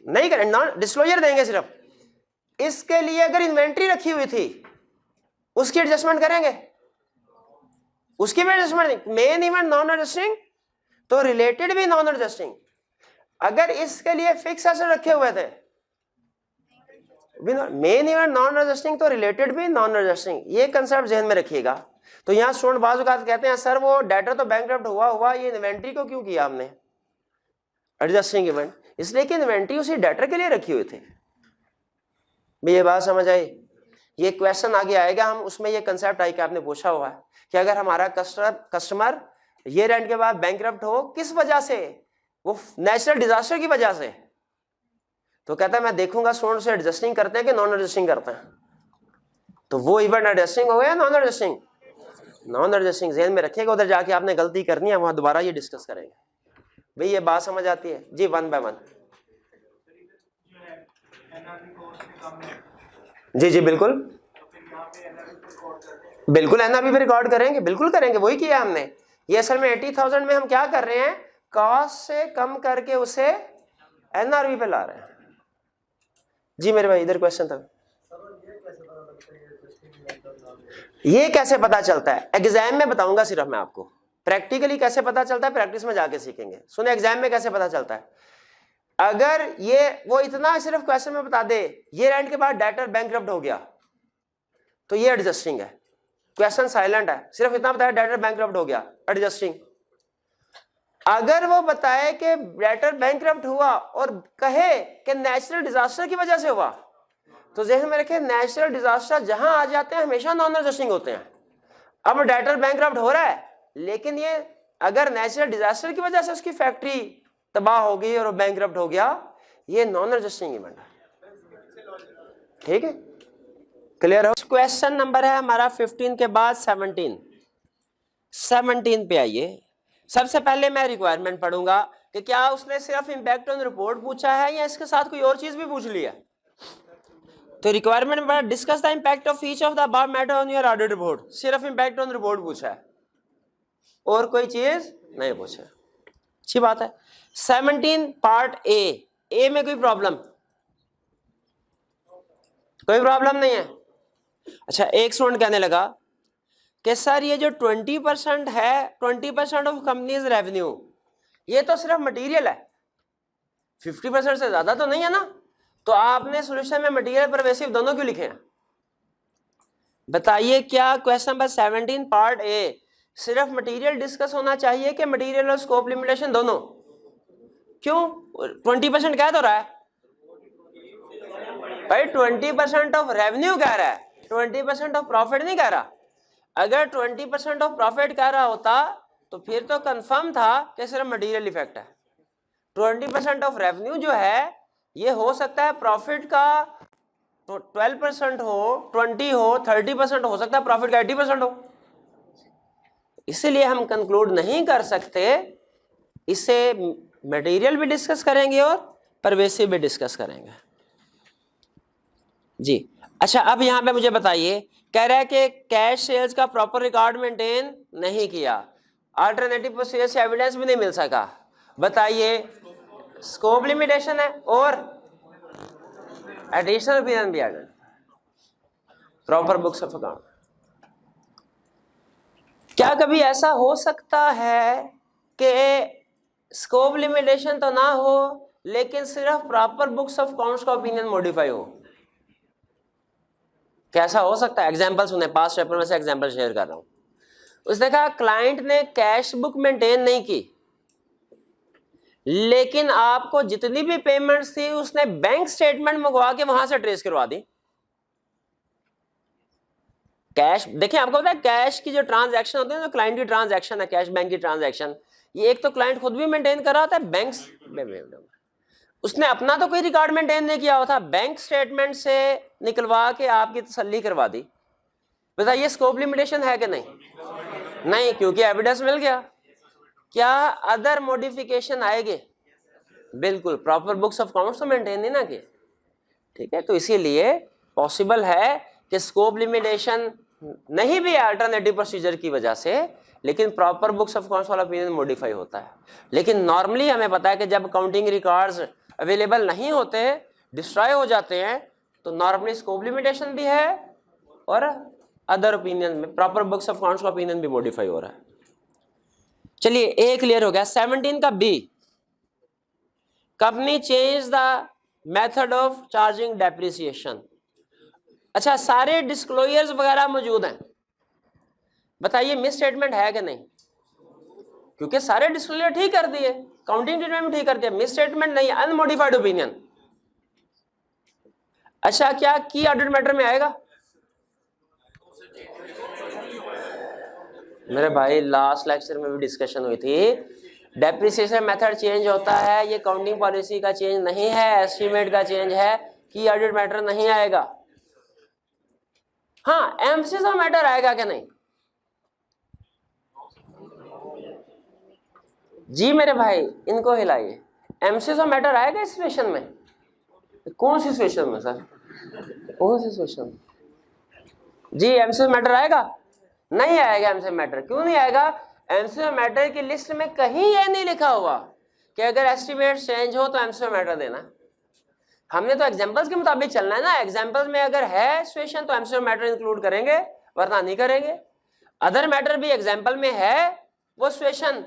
नहीं करेंगे, नॉन डिस्क्लोजर देंगे सिर्फ। इसके लिए अगर इन्वेंट्री रखी हुई थी उसकी एडजस्टमेंट करेंगे? उसकी भी adjustment. Main event non adjusting तो रिलेटेड भी नॉन एडजस्टिंग। अगर इसके लिए फिक्स एसेट रखे हुए थे, मेन इवेंट नॉन एडजस्टिंग तो रिलेटेड भी नॉन एडजस्टिंग। ये कंसेप्ट ध्यान में रखिएगा। तो यहां स्टूडेंट बाजू का कहते हैं सर वो डेटर तो बैंकरप्ट हुआ ये इन्वेंट्री को क्यों किया हमने एडजस्टिंग इवेंट? इसलिए कि इन्वेंट्री उसी डेटर के लिए रखी हुई थी। ये बात समझ आई? ये क्वेश्चन आगे आएगा, हम उसमें ये कंसेप्ट आई कि आपने पूछा हुआ है कि अगर हमारा कस्टमर ये रेंट के बाद बैंकरप्ट हो, किस वजह से? वो नेचुरल डिजास्टर की वजह से। तो कहता है मैं देखूंगा स्टूडेंट से एडजस्टिंग करते हैं कि नॉन एडजस्टिंग करते हैं। तो वो इवेंट एडजस्टिंग हो गया नॉन एडजस्टिंग? Non adjusting. ज़हन में रखिएगा, उधर जाके आपने गलती करनी है, वहां दोबारा ये डिस्कस करेंगे। भाई ये बात समझ आती है जी? One by one. जी जी बिल्कुल बिल्कुल एनआरवी पे रिकॉर्ड करेंगे, बिल्कुल करेंगे, वही किया हमने। ये असल में 80,000 में हम क्या कर रहे हैं, कॉस्ट से कम करके उसे एनआरवी पे ला रहे हैं। जी मेरे भाई इधर क्वेश्चन था। ये कैसे पता चलता है? एग्जाम में बताऊंगा सिर्फ मैं आपको, प्रैक्टिकली कैसे पता चलता है, प्रैक्टिस में जाके सीखेंगे। सुने एग्जाम में कैसे पता चलता है, अगर ये वो इतना सिर्फ क्वेश्चन में बता दे ये एंड के बाद डेटर बैंकरप्ट हो गया तो ये एडजस्टिंग है, क्वेश्चन साइलेंट है, सिर्फ इतना बताया डेटर बैंकरप्ट हो गया, एडजस्टिंग। अगर वो बताए कि डेटर बैंकरप्ट हुआ और कहे कि नेचुरल डिजास्टर की वजह से हुआ, तो जहन में रखे नेचुरल डिजास्टर जहां आ जाते हैं हमेशा नॉन एडजस्टिंग होते हैं। अब डेटर बैंकरप्ट हो रहा है, लेकिन ये अगर नेचुरल डिजास्टर की वजह से उसकी फैक्ट्री तबाह हो गई और बैंकरप्ट हो गया, ये नॉन एडजस्टिंग इवेंट है। ठीक है, क्लियर हो? क्वेश्चन नंबर है हमारा 15 के बाद 17 पे आइए। सबसे पहले मैं रिक्वायरमेंट पढ़ूंगा कि क्या उसने सिर्फ इंपैक्ट ऑन रिपोर्ट पूछा है या इसके साथ कोई और चीज भी पूछ लिया। तो रिक्वायरमेंट में discuss the impact of each of the above matter on your audit report, सिर्फ इंपैक्ट ऑन रिपोर्ट पूछा है और कोई चीज नहीं पूछा, अच्छी बात है। 17 पार्ट ए में कोई प्रॉब्लम नहीं है। अच्छा, एक स्टूडेंट कहने लगा कि सर ये जो 20% है, 20% ऑफ कंपनीज रेवेन्यू, ये तो सिर्फ मटेरियल है, 50% से ज्यादा तो नहीं है ना, तो आपने सॉल्यूशन में मटेरियल परवेसिव दोनों क्यों लिखे हैं? बताइए क्या क्वेश्चन नंबर 17 पार्ट ए सिर्फ मटेरियल डिस्कस होना चाहिए कि मटेरियल और स्कोप लिमिटेशन दोनों? क्यों? 20% कह तो रहा है भाई, 20% ऑफ रेवेन्यू कह रहा है, 20% ऑफ प्रॉफिट नहीं कह रहा। अगर 20% ऑफ प्रॉफिट कह रहा होता तो फिर तो कंफर्म था कि सिर्फ मटेरियल इफेक्ट है। 20% ऑफ रेवेन्यू जो है ये हो सकता है प्रॉफिट का तो 12% हो, 20 हो, 30% हो सकता है प्रॉफिट का 80% हो। इसीलिए हम कंक्लूड नहीं कर सकते, इसे मटेरियल भी डिस्कस करेंगे और परवेसिव भी डिस्कस करेंगे जी। अच्छा, अब यहां पे मुझे बताइए, कह रहा है कि कैश सेल्स का प्रॉपर रिकॉर्ड मेंटेन नहीं किया, अल्टरनेटिव प्रोसीजर से एविडेंस भी नहीं मिल सका। बताइए स्कोप लिमिटेशन है और एडिशनल ओपिनियन भी आ गया, प्रॉपर बुक्स ऑफ अकाउंट। क्या कभी ऐसा हो सकता है कि स्कोप लिमिटेशन तो ना हो लेकिन सिर्फ प्रॉपर बुक्स ऑफ अकाउंट्स का ओपिनियन मॉडिफाई हो? कैसा हो सकता है? एग्जांपल सुने, पास्ट पेपर में से एग्जांपल शेयर कर रहा हूं। उसने कहा क्लाइंट ने कैश बुक मेंटेन नहीं की, लेकिन आपको जितनी भी पेमेंट्स थी उसने बैंक स्टेटमेंट मंगवा के वहां से ट्रेस करवा दी। कैश देखिए, आपको पता है कैश की जो ट्रांजैक्शन होती है, जो क्लाइंट की ट्रांजैक्शन है, कैश बैंक की ट्रांजैक्शन, ये एक तो क्लाइंट खुद भी मेंटेन कर रहा होता है, बैंक उसने अपना तो कोई रिकॉर्ड मेंटेन नहीं किया होता, बैंक स्टेटमेंट से निकलवा के आपकी तसल्ली करवा दी। बताइए स्कोप लिमिटेशन है कि नहीं? नहीं, क्योंकि एविडेंस मिल गया। क्या अदर मॉडिफिकेशन आएंगे? बिल्कुल, प्रॉपर बुक्स ऑफ अकाउंट्स तो मेंटेन नहीं ना किए। ठीक है, तो इसीलिए पॉसिबल है कि स्कोप लिमिटेशन नहीं भी अल्टरनेटिव प्रोसीजर की वजह से, लेकिन प्रॉपर बुक्स ऑफ अकाउंट्स वाला ओपिनियन मॉडिफाई होता है। लेकिन नॉर्मली हमें पता है कि जब अकाउंटिंग रिकॉर्ड्स अवेलेबल नहीं होते, डिस्ट्रॉय हो जाते हैं, तो नॉर्मली स्कोप लिमिटेशन भी है और अदर ओपिनियन में प्रॉपर बुक्स ऑफ अकाउंट्स का ओपिनियन भी मॉडिफाई हो रहा है। चलिए, ए क्लियर हो गया। 17 का B, company change the method of charging depreciation. अच्छा, सारे डिस्क्लोजर्स वगैरह मौजूद हैं, बताइए मिस स्टेटमेंट है कि नहीं? क्योंकि सारे डिस्क्लोजर ठीक कर दिए, काउंटिंग स्टेटमेंट ठीक कर दिया, मिस स्टेटमेंट नहीं, अनमोडिफाइड ओपिनियन। अच्छा, क्या की ऑडिट मैटर में आएगा? मेरे भाई लास्ट लेक्चर में भी डिस्कशन हुई थी, डेप्रिसिएशन मेथड चेंज होता है, ये काउंटिंग पॉलिसी का चेंज नहीं है, एस्टीमेट का चेंज है, की ऑडिट मैटर नहीं आएगा। हाँ, एम्फसिस ऑफ मैटर आएगा क्या? नहीं जी मेरे भाई, इनको हिलाइए। एम्फसिस ऑफ मैटर आएगा इस सिचुएशन में? कौन सी सिचुएशन में सर? कौन सी सिचुएशन जी? एम्फसिस ऑफ मैटर आएगा? नहीं आएगा एम्फसिस ऑफ मैटर। क्यों नहीं आएगा? एम्फसिस ऑफ मैटर की लिस्ट में कहीं ये नहीं लिखा हुआ कि अगर एस्टीमेट चेंज हो तो एम्फसिस ऑफ मैटर देना। हमने तो एग्जांपल्स के मुताबिक चलना है ना। एग्जांपल्स में अगर है सिचुएशन तो एम्फसिस ऑफ मैटर इंक्लूड करेंगे, वरना नहीं करेंगे। अदर मैटर भी एग्जांपल में है वो सिचुएशन,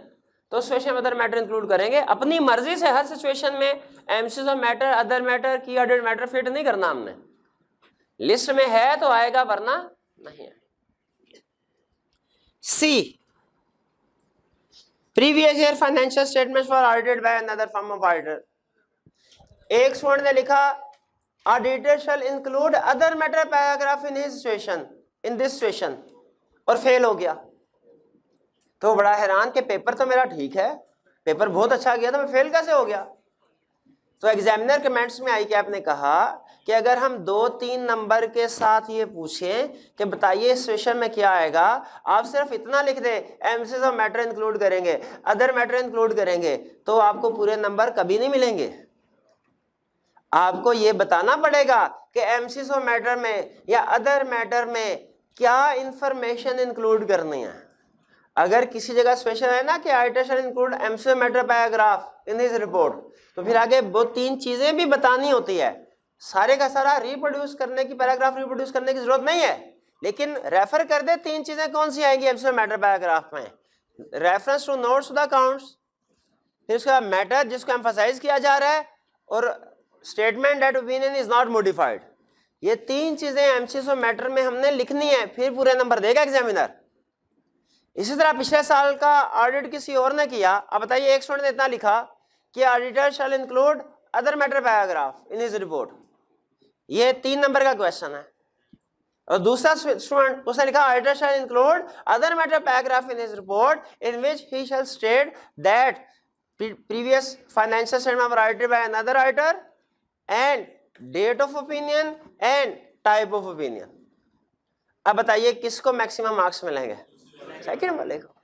तो सिचुएशन अदर मैटर इंक्लूड करेंगे। अपनी मर्जी से हर सिचुएशन में MCs of matter, other matter, की ऑर्डर्ड मैटर फिट नहीं करना हमने। लिस्ट में है तो आएगा वरना नहीं है। See, previous year financial statements for audited by another firm of auditor. एक स्टूडेंट ने लिखा auditor shall include other matter paragraph in his situation, in this situation, और फेल हो गया। तो बड़ा हैरान कि पेपर तो मेरा ठीक है, पेपर बहुत अच्छा गया, तो मैं फेल कैसे हो गया। तो एग्जामिनर कमेंट्स में आई कि आपने कहा कि अगर हम 2-3 नंबर के साथ ये पूछें कि बताइए इस सिचुएशन में क्या आएगा, आप सिर्फ इतना लिख दे एमसीज ऑफ मैटर इंक्लूड करेंगे, अदर मैटर इंक्लूड करेंगे, तो आपको पूरे नंबर कभी नहीं मिलेंगे। आपको ये बताना पड़ेगा कि एमसीज ऑफ मैटर में या अदर मैटर में क्या इंफॉर्मेशन इंक्लूड करनी है। अगर किसी जगह स्पेशल है ना कि auditor shall include MCs of matter paragraph in his report, तो फिर आगे वो 3 चीजें भी बतानी होती है। सारे का सारा रिप्रोड्यूस करने की, पैराग्राफ रिप्रोड्यूस करने की जरूरत नहीं है, लेकिन रेफर कर दे 3 चीजें कौन सी आएंगी एमसीज ऑफ मैटर पैराग्राफ में। Reference to notes to the accounts, फिर उसका मैटर जिसको एम्फसाइज किया जा रहा है, और statement that opinion is not modified. ये 3 चीजें एमसीज ऑफ मैटर में हमने लिखनी है, फिर पूरे नंबर देगा एग्जामिनर। इसी तरह पिछले साल का ऑडिट किसी और ने किया। अब बताइए एक स्टूडेंट ने इतना लिखा कि auditor shall include other matter paragraph in his report, ये 3 नंबर का क्वेश्चन है। और दूसरा स्टूडेंट उसने लिखा auditor shall include other matter paragraph in his report in which he shall state that previous financial statement audited by another auditor and date of opinion and type of opinion. अब बताइए किसको maximum marks मिलेंगे, second वाले को।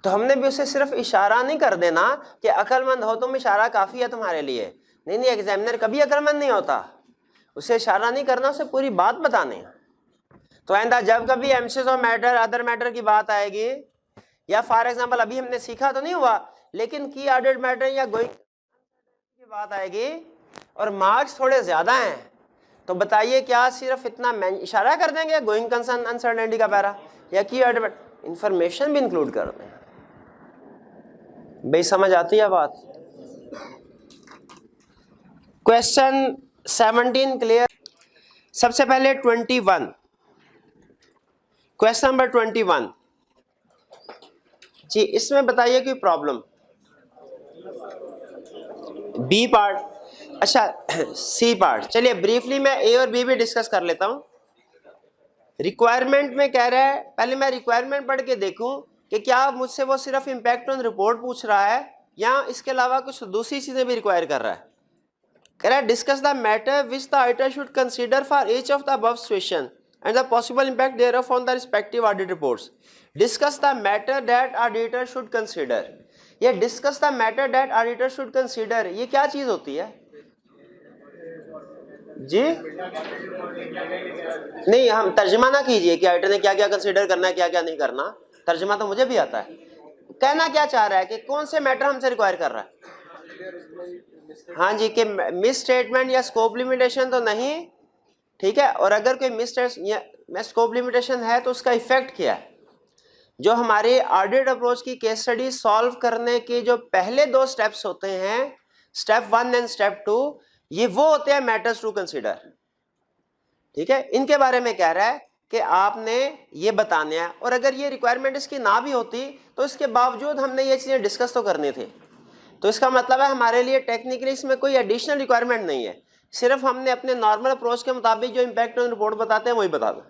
तो हमने भी उसे सिर्फ इशारा नहीं कर देना कि अक्लमंद हो तुम, इशारा काफी है तुम्हारे लिए। नहीं, एग्जामिनर कभी अक्लमंद नहीं होता, उसे इशारा नहीं करना, उसे पूरी बात बतानी है। तो आइंदा जब कभी MCs of matter, other matter की बात आएगी, या फॉर एग्जांपल अभी हमने सीखा तो नहीं हुआ, लेकिन की ऑर्डर्ड मैटर या गोइंग की बात आएगी और मार्क्स थोड़े ज्यादा हैं, तो बताइए क्या सिर्फ इतना इशारा कर देंगे गोइंग कंसर्न अनसर्टेनिटी का पैरा, या की ऑर्डर्ड इंफॉर्मेशन भी इंक्लूड कर दें। भाई समझ आती है बात। Question 17 clear. सबसे पहले 21, क्वेश्चन नंबर 21 जी, इसमें बताइए कोई प्रॉब्लम। बी पार्ट, अच्छा सी पार्ट। चलिए ब्रीफली मैं ए और बी भी डिस्कस कर लेता हूं। रिक्वायरमेंट में कह रहा है, पहले मैं रिक्वायरमेंट पढ़ के देखूं कि क्या मुझसे वो सिर्फ इम्पैक्ट ऑन रिपोर्ट पूछ रहा है या इसके अलावा कुछ दूसरी चीजें भी रिक्वायर कर रहा है। कह रहा है discuss the matter which the auditor should consider for each of the above situation and the possible impact thereof on the respective audit reports. Discuss the matter that auditor should consider, ये discuss the matter that auditor should consider, ये क्या चीज होती है जी? नहीं, हम तर्जमा ना कीजिए कि ऑडिटर ने क्या क्या कंसीडर करना है, क्या क्या नहीं करना। तर्जमा तो मुझे भी आता है। कहना क्या चाह रहा है कि कौन से मैटर हमसे रिक्वायर कर रहा है। हाँ जी, कि मिस स्टेटमेंट या स्कोप लिमिटेशन तो नहीं, ठीक है। और अगर कोई मिस स्कोप लिमिटेशन है तो उसका इफेक्ट क्या है। जो हमारे ऑडिट अप्रोच की केस स्टडी सॉल्व करने के जो पहले 2 स्टेप्स होते हैं, स्टेप 1 एंड स्टेप 2, ये वो होते हैं मैटर्स टू कंसीडर, ठीक है। इनके बारे में कह रहा है कि आपने ये बताने हैं, और अगर ये रिक्वायरमेंट इसकी ना भी होती तो इसके बावजूद हमने ये चीजें डिस्कस तो करनी थी। तो इसका मतलब है हमारे लिए टेक्निकली इसमें कोई एडिशनल रिक्वायरमेंट नहीं है, सिर्फ हमने अपने नॉर्मल अप्रोच के मुताबिक जो इम्पैक्ट ऑन रिपोर्ट बताते हैं वही बता दो।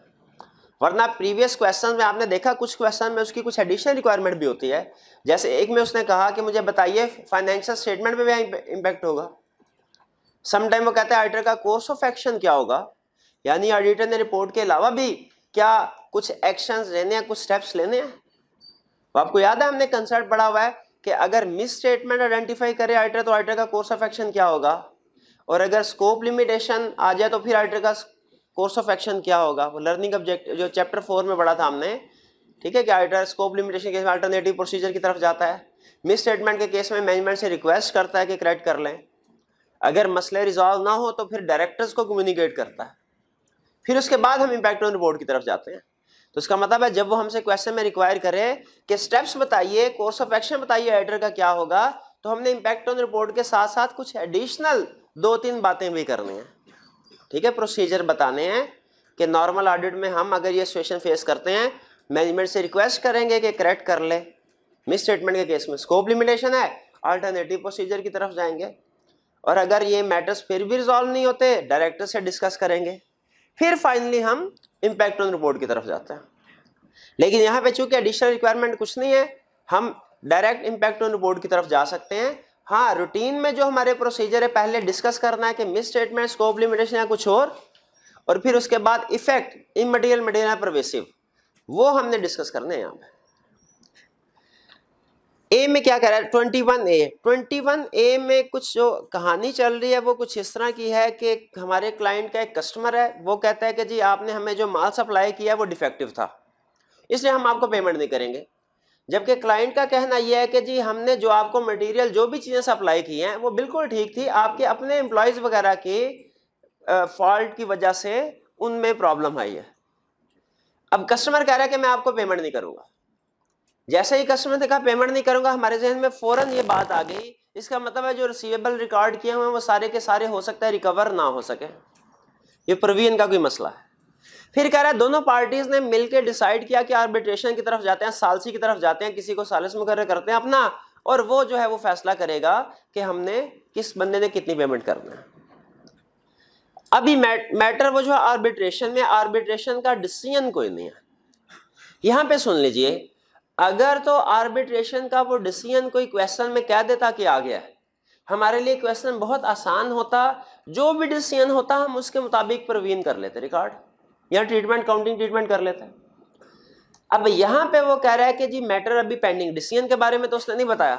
वरना प्रीवियस क्वेश्चन में आपने देखा कुछ क्वेश्चन में उसकी कुछ एडिशनल रिक्वायरमेंट भी होती है। जैसे एक में उसने कहा कि मुझे बताइए फाइनेंशियल स्टेटमेंट पे भी इम्पैक्ट होगा। समटाइम वो कहते हैं ऑडिटर का कोर्स ऑफ एक्शन क्या होगा, यानी ऑडिटर ने रिपोर्ट के अलावा भी क्या कुछ एक्शंस लेने हैं, कुछ स्टेप्स लेने हैं। तो आपको याद है हमने कंसेप्ट पढ़ा हुआ है कि अगर मिस स्टेटमेंट आइडेंटिफाई करे ऑडिटर तो ऑडिटर का कोर्स ऑफ एक्शन क्या होगा, और अगर स्कोप लिमिटेशन आ जाए तो फिर ऑडिटर का कोर्स ऑफ एक्शन क्या होगा। वो लर्निंग ऑब्जेक्ट जो चैप्टर 4 में पढ़ा था हमने, ठीक है, कि ऑडिटर स्कोप लिमिटेशन केस में अल्टरनेटिव प्रोसीजर की तरफ जाता है, मिस स्टेटमेंट के केस में मैनेजमेंट से रिक्वेस्ट करता है कि करेक्ट कर लें, अगर मसले रिजॉल्व ना हो तो फिर डायरेक्टर्स को कम्युनिकेट करता है, फिर उसके बाद हम इम्पैक्ट ऑन रिपोर्ट की तरफ जाते हैं। तो इसका मतलब है जब वो हमसे क्वेश्चन में रिक्वायर करे कि स्टेप्स बताइए, कोर्स ऑफ एक्शन बताइए एडिटर का क्या होगा, तो हमने इम्पैक्ट ऑन रिपोर्ट के साथ साथ कुछ एडिशनल 2-3 बातें भी करनी है। ठीक है, प्रोसीजर बताने हैं कि नॉर्मल ऑडिट में हम अगर ये सिचुएशन फेस करते हैं, मैनेजमेंट से रिक्वेस्ट करेंगे कि करेक्ट कर ले। मिस स्टेटमेंट के केस में स्कोप लिमिटेशन है, अल्टरनेटिव प्रोसीजर की तरफ जाएंगे, और अगर ये मैटर्स फिर भी रिजॉल्व नहीं होते डायरेक्टर से डिस्कस करेंगे, फिर फाइनली हम इम्पैक्ट ऑन रिपोर्ट की तरफ जाते हैं। लेकिन यहाँ पे चूंकि एडिशनल रिक्वायरमेंट कुछ नहीं है, हम डायरेक्ट इम्पैक्ट ऑन रिपोर्ट की तरफ जा सकते हैं। हाँ, रूटीन में जो हमारे प्रोसीजर है पहले डिस्कस करना है कि मिस स्टेटमेंट, स्कोप लिमिटेशन या कुछ और फिर उसके बाद इफेक्ट इमटेरियल, मटेरियल, परवेसिव, वो हमने डिस्कस करने हैं। यहाँ पे ए में क्या कह रहा है, 21A में कुछ जो कहानी चल रही है वो कुछ इस तरह की है कि हमारे क्लाइंट का एक कस्टमर है, वो कहता है कि जी आपने हमें जो माल सप्लाई किया वो डिफेक्टिव था, इसलिए हम आपको पेमेंट नहीं करेंगे। जबकि क्लाइंट का कहना यह है कि जी हमने जो आपको मटेरियल, जो भी चीज़ें सप्लाई की हैं वो बिल्कुल ठीक थी, आपके अपने एम्प्लॉयज़ वगैरह की फॉल्ट की वजह से उनमें प्रॉब्लम आई है। अब कस्टमर कह रहा है कि मैं आपको पेमेंट नहीं करूँगा। जैसे ही कस्टमर ने कहा पेमेंट नहीं करूँगा, हमारे जहन में फ़ौरन ये बात आ गई, इसका मतलब है जो रिसीवेबल रिकॉर्ड किए हुए हैं वो सारे के सारे हो सकता है रिकवर ना हो सके, ये प्रोविजन का कोई मसला है। फिर कह रहा है दोनों पार्टीज ने मिलकर डिसाइड किया कि आर्बिट्रेशन की तरफ जाते हैं, सालसी की तरफ जाते हैं, किसी को सालिस मुकर्रर करते हैं अपना, और वो जो है वो फैसला करेगा कि हमने किस बंदे ने कितनी पेमेंट करना है। अभी मैटर वो जो है आर्बिट्रेशन में, आर्बिट्रेशन का डिसीजन कोई नहीं है। यहां पे सुन लीजिए, अगर तो आर्बिट्रेशन का वो डिसीजन कोई क्वेश्चन में कह देता कि आ गया है, हमारे लिए क्वेश्चन बहुत आसान होता, जो भी डिसीजन होता हम उसके मुताबिक प्रवीण कर लेते रिकॉर्ड या ट्रीटमेंट, काउंटिंग ट्रीटमेंट कर लेते हैं। अब यहां पे वो कह रहा है कि जी मैटर अभी पेंडिंग, डिसीजन के बारे में तो उसने नहीं बताया,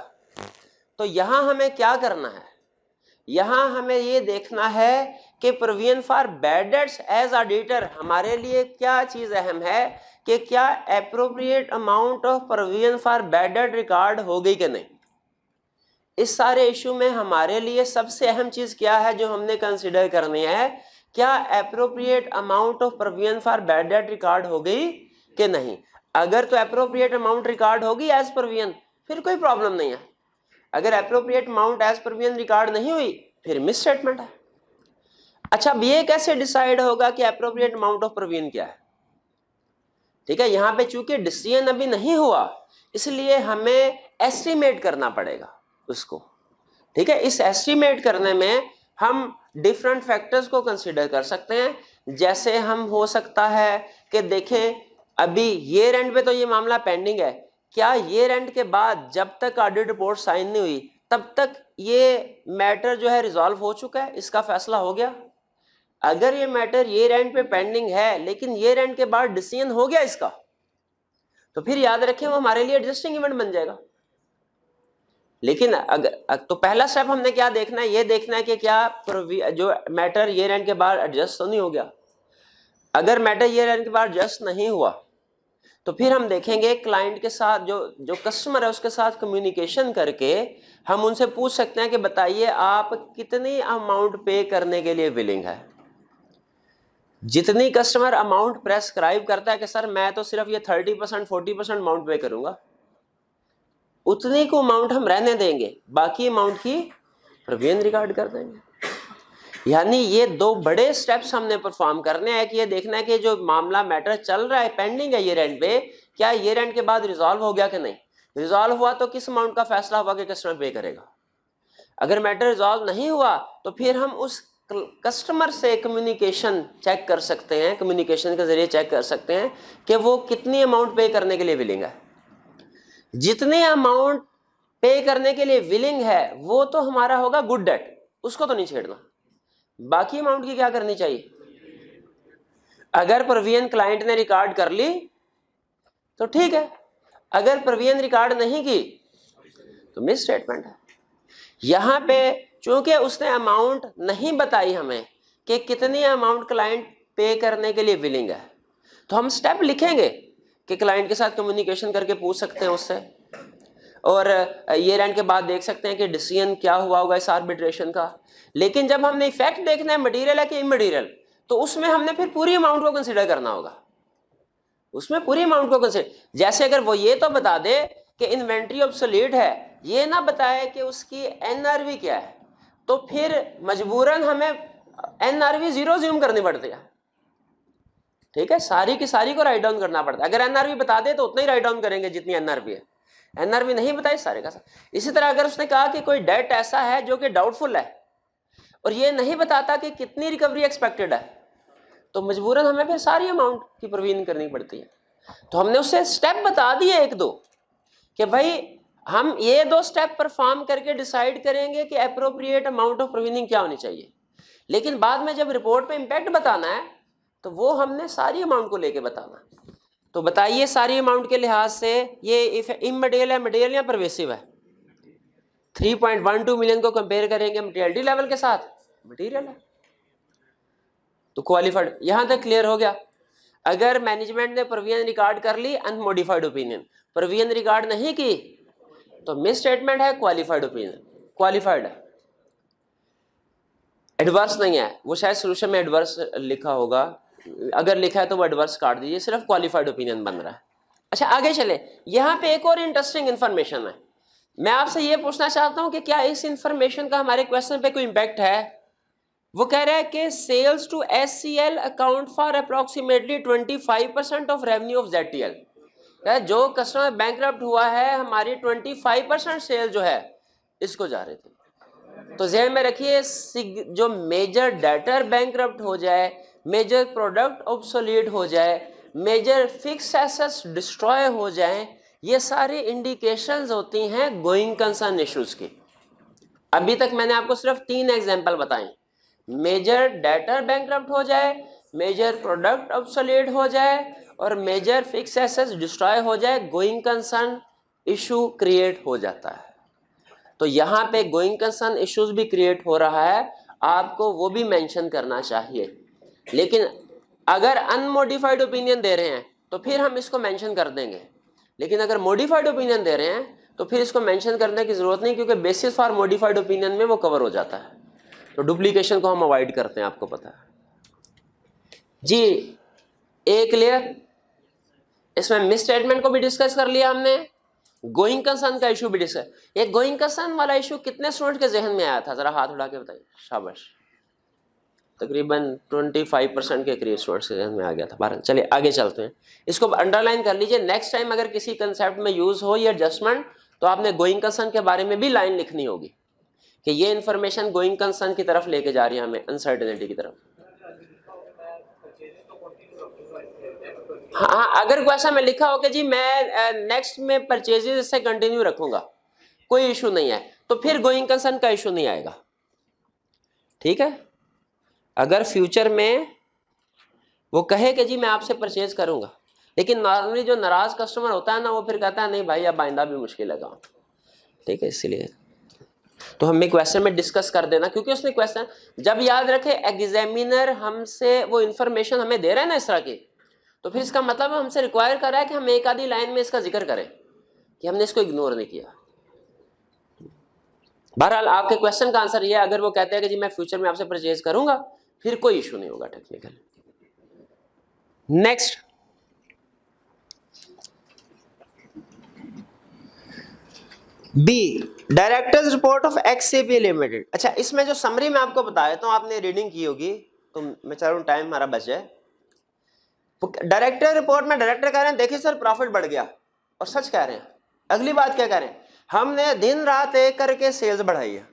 तो यहां हमें क्या करना है, यहां हमें ये देखना है कि provision for bad debts as auditor हमारे लिए क्या चीज अहम है कि क्या appropriate amount of provision for bad debt record हो गई कि नहीं। इस सारे इशू में हमारे लिए सबसे अहम चीज क्या है जो हमने कंसिडर करनी है, क्या appropriate amount of provision for bad debt record हो गई कि नहीं। अगर तो एप्रोप्रिएट अमाउंट रिकॉर्ड होगी एज प्रोविजन, फिर कोई प्रॉब्लम नहीं है। अगर appropriate amount as provision record नहीं हुई, फिर मिस स्टेटमेंट है। अच्छा, अब ये कैसे डिसाइड होगा कि एप्रोप्रिएट अमाउंट ऑफ प्रोविजन क्या है। ठीक है, यहां पे चूंकि डिसीजन अभी नहीं हुआ, इसलिए हमें एस्टिमेट करना पड़ेगा उसको। ठीक है, इस एस्टिमेट करने में हम डिफरेंट फैक्टर्स को कंसीडर कर सकते हैं। जैसे हम हो सकता है कि देखें अभी ईयर एंड पे तो ये मामला पेंडिंग है, क्या ईयर एंड के बाद जब तक ऑडिट रिपोर्ट साइन नहीं हुई तब तक ये मैटर जो है रिजॉल्व हो चुका है, इसका फैसला हो गया। अगर ये मैटर ईयर एंड पे पेंडिंग है लेकिन ईयर एंड के बाद डिसीजन हो गया इसका, तो फिर याद रखें वो हमारे लिए एडजस्टिंग इवेंट बन जाएगा। लेकिन अगर तो पहला स्टेप हमने क्या देखना है, ये देखना है कि क्या जो मैटर ईयर एंड के बाद एडजस्ट तो नहीं हो गया। अगर मैटर ईयर एंड के बाद एडजस्ट नहीं हुआ तो फिर हम देखेंगे क्लाइंट के साथ जो कस्टमर है उसके साथ कम्युनिकेशन करके हम उनसे पूछ सकते हैं कि बताइए आप कितनी अमाउंट पे करने के लिए विलिंग है। जितनी कस्टमर अमाउंट प्रेस्क्राइब करता है कि सर मैं तो सिर्फ ये 30% 40% अमाउंट पे करूंगा, उतनी को अमाउंट हम रहने देंगे, बाकी अमाउंट की प्रोविजन रिकॉर्ड कर देंगे। यानी ये दो बड़े स्टेप्स हमने परफॉर्म करने हैं कि ये देखना है कि जो मामला मैटर चल रहा है पेंडिंग है ईयर एंड पे, क्या ईयर एंड के बाद रिजॉल्व हो गया कि नहीं। रिजॉल्व हुआ तो किस अमाउंट का फैसला हुआ कि कस्टमर पे करेगा। अगर मैटर रिजॉल्व नहीं हुआ तो फिर हम उस कस्टमर से कम्युनिकेशन चेक कर सकते हैं, कम्युनिकेशन के जरिए चेक कर सकते हैं कि वो कितनी अमाउंट पे करने के लिए विलिंग है। जितने अमाउंट पे करने के लिए विलिंग है वो तो हमारा होगा गुड डेट, उसको तो नहीं छेड़ना। बाकी अमाउंट की क्या करनी चाहिए, अगर प्रोविजन क्लाइंट ने रिकॉर्ड कर ली तो ठीक है, अगर प्रोविजन रिकॉर्ड नहीं की तो मिस स्टेटमेंट है। यहां पे चूंकि उसने अमाउंट नहीं बताई हमें कि कितनी अमाउंट क्लाइंट पे करने के लिए विलिंग है, तो हम स्टेप लिखेंगे कि क्लाइंट के साथ कम्युनिकेशन करके पूछ सकते हैं उससे, और ईयर एंड के बाद देख सकते हैं कि डिसीजन क्या हुआ होगा इस आर्बिट्रेशन का। लेकिन जब हमने इफेक्ट देखना है मटेरियल है कि इमटेरियल, तो उसमें हमने फिर पूरी अमाउंट को कंसीडर करना होगा। उसमें पूरी अमाउंट को कंसिडर, जैसे अगर वो ये तो बता दे कि इन्वेंट्री ऑब्सोलीट है, ये ना बताए कि उसकी एनआरवी क्या है, तो फिर मजबूरन हमें एनआरवी 0 ज्यूम करनी पड़ती है। ठीक है, सारी की सारी को राइट डाउन करना पड़ता है। अगर एनआरवी बता दे तो उतना ही राइट डाउन करेंगे जितनी एनआरवी है, एनआरवी नहीं बताई सारे का सारा। इसी तरह अगर उसने कहा कि कोई डेट ऐसा है जो कि डाउटफुल है और ये नहीं बताता कि कितनी रिकवरी एक्सपेक्टेड है, तो मजबूरन हमें फिर सारी अमाउंट की प्रोविजन करनी पड़ती है। तो हमने उससे स्टेप बता दिए एक दो कि भाई हम ये 2 स्टेप परफॉर्म करके डिसाइड करेंगे कि एप्रोप्रिएट अमाउंट ऑफ प्रोविजनिंग क्या होनी चाहिए। लेकिन बाद में जब रिपोर्ट पे इंपैक्ट बताना है तो वो हमने सारी अमाउंट को लेके बताना। तो बताइए सारी अमाउंट के लिहाज से ये इमटेरियल है, मटेरियल या परवेसिव है? 3.12 मिलियन को कंपेयर करेंगे मटेरियलिटी लेवल के साथ, मटेरियल है तो क्वालिफाइड। यहां तक क्लियर हो गया। अगर मैनेजमेंट ने प्रोविजन रिकॉर्ड कर ली अनमोडिफाइड ओपिनियन, प्रोविजन रिकॉर्ड नहीं की तो मिस स्टेटमेंट है, क्वालिफाइड ओपिनियन, क्वालिफाइड है, एडवर्स नहीं है। वो शायद सोल्यूशन में एडवर्स लिखा होगा, अगर लिखा है तो वो एडवर्स काट दीजिए, सिर्फ क्वालिफाइड ओपिनियन बन रहा है। अच्छा आगे चले, यहाँ पे एक और इंटरेस्टिंग इन्फॉर्मेशन है। मैं आपसे ये पूछना चाहता हूँ कि क्या इस इंफॉर्मेशन का हमारे क्वेश्चन पे कोई इम्पैक्ट है? वो कह रहा है कि sales to SCL account for approximately 25% of revenue of ZTL. जो कस्टमर बैंकरप्ट हुआ है, हमारी 25% सेल जो है इसको जा रही थी। तो ज़हन में रखिए, जो मेजर डेटर बैंकरप्ट हो जाए, मेजर प्रोडक्ट ऑब्सोलीट हो जाए, मेजर फिक्स एसेट्स डिस्ट्रॉय हो जाए, ये सारी इंडिकेशंस होती हैं गोइंग कंसर्न इश्यूज की। अभी तक मैंने आपको सिर्फ 3 एग्जांपल बताए, मेजर डेटर बैंकरप्ट हो जाए, मेजर प्रोडक्ट ऑब्सोलीट हो जाए और मेजर फिक्स एसेट्स डिस्ट्रॉय हो जाए, गोइंग कंसर्न इशू क्रिएट हो जाता है। तो यहाँ पे गोइंग कंसर्न इश्यूज भी क्रिएट हो रहा है, आपको वो भी मेंशन करना चाहिए। लेकिन अगर अनमोडिफाइड ओपिनियन दे रहे हैं तो फिर हम इसको मेंशन कर देंगे, लेकिन अगर मॉडिफाइड ओपिनियन दे रहे हैं तो फिर इसको मेंशन करने की जरूरत नहीं, क्योंकि बेसिस फॉर मॉडिफाइड ओपिनियन में वो कवर हो जाता है। तो डुप्लीकेशन को हम अवॉइड करते हैं, आपको पता है जी। ए क्लियर? इसमें मिस स्टेटमेंट को भी डिस्कस कर लिया हमने, गोइंग कंसर्न का इशू भी डिस्कस। ये गोइंग कंसर्न वाला इशू कितने स्टूडेंट के जहन में आया था? जरा हाथ उठा के बताइए। शाबाश, तकरीबन 25% के करीब स्टूडेंट्स के जहन में आ गया था। 12। चलिए आगे चलते हैं, इसको अंडरलाइन कर लीजिए। नेक्स्ट टाइम अगर किसी कंसेप्ट में यूज हो ये एडजस्टमेंट, तो आपने गोइंग कंसर्न के बारे में भी लाइन लिखनी होगी कि ये इंफॉर्मेशन गोइंग कंसर्न की तरफ लेके जा रही है हमें, अनसर्टेनिटी की तरफ। हाँ, अगर क्वेश्चन में लिखा हो कि जी मैं नेक्स्ट में परचेजेस से कंटिन्यू रखूंगा, कोई इशू नहीं है, तो फिर गोइंग कंसर्न का इशू नहीं आएगा। ठीक है, अगर फ्यूचर में वो कहे कि जी मैं आपसे परचेज करूंगा, लेकिन नॉर्मली जो नाराज कस्टमर होता है ना, वो फिर कहता है नहीं भाई अब आइंदा भी मुश्किल है काम। ठीक है, इसलिए तो हमें क्वेश्चन में डिस्कस कर देना, क्योंकि उसने क्वेश्चन जब याद रखे एग्जामिनर हमसे वो इंफॉर्मेशन हमें दे रहे हैं ना इस तरह की, तो फिर इसका मतलब हमसे रिक्वायर कर रहा है कि हम एक आधी लाइन में इसका जिक्र करें कि हमने इसको इग्नोर नहीं किया। बहरहाल आपके क्वेश्चन का आंसर ये है, अगर वो कहते हैं कि जी मैं फ्यूचर में आपसे परचेज करूंगा, फिर कोई इशू नहीं होगा technical. Next, B, directors report of XCP limited. अच्छा, इसमें जो समरी मैं आपको बताया तो आपने रीडिंग की होगी, तो मैं चाह रहा हूं टाइम हमारा बच जाए। डायरेक्टर रिपोर्ट में डायरेक्टर कह रहे हैं देखिए सर प्रॉफिट बढ़ गया, और सच कह रहे हैं। अगली बात क्या कह रहे हैं, हमने दिन रात एक करके सेल्स बढ़ाई है।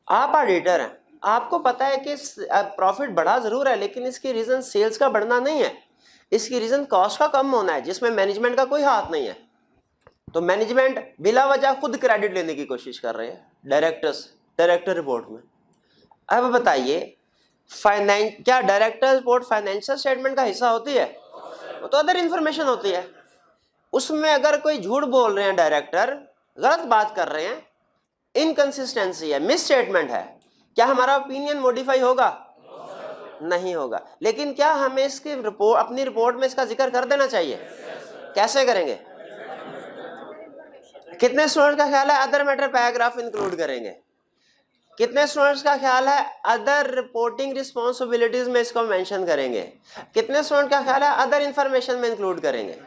आप ऑडिटर हैं, आपको पता है कि प्रॉफिट बढ़ा जरूर है, लेकिन इसकी रीजन सेल्स का बढ़ना नहीं है, इसकी रीजन कॉस्ट का कम होना है, जिसमें मैनेजमेंट का कोई हाथ नहीं है। तो मैनेजमेंट बिला वजह खुद क्रेडिट लेने की कोशिश कर रहे हैं डायरेक्टर रिपोर्ट में। अब बताइए, क्या डायरेक्टर रिपोर्ट फाइनेंशियल स्टेटमेंट का हिस्सा होती है? वो तो अदर इंफॉर्मेशन होती है। उसमें अगर कोई झूठ बोल रहे हैं डायरेक्टर, गलत बात कर रहे हैं, इनकंसिस्टेंसी है, मिस स्टेटमेंट है, क्या हमारा ओपिनियन मॉडिफाई होगा? नहीं होगा। लेकिन क्या हमें इसकी रिपोर्ट, अपनी रिपोर्ट में इसका जिक्र कर देना चाहिए? कैसे करेंगे? कितने स्टूडेंट का ख्याल है अदर मैटर पैराग्राफ इंक्लूड करेंगे? कितने स्टूडेंट्स का ख्याल है अदर रिपोर्टिंग रिस्पॉन्सिबिलिटीज में इसको मेंशन करेंगे? कितने स्टूडेंट का ख्याल है अदर इंफॉर्मेशन में इंक्लूड करेंगे?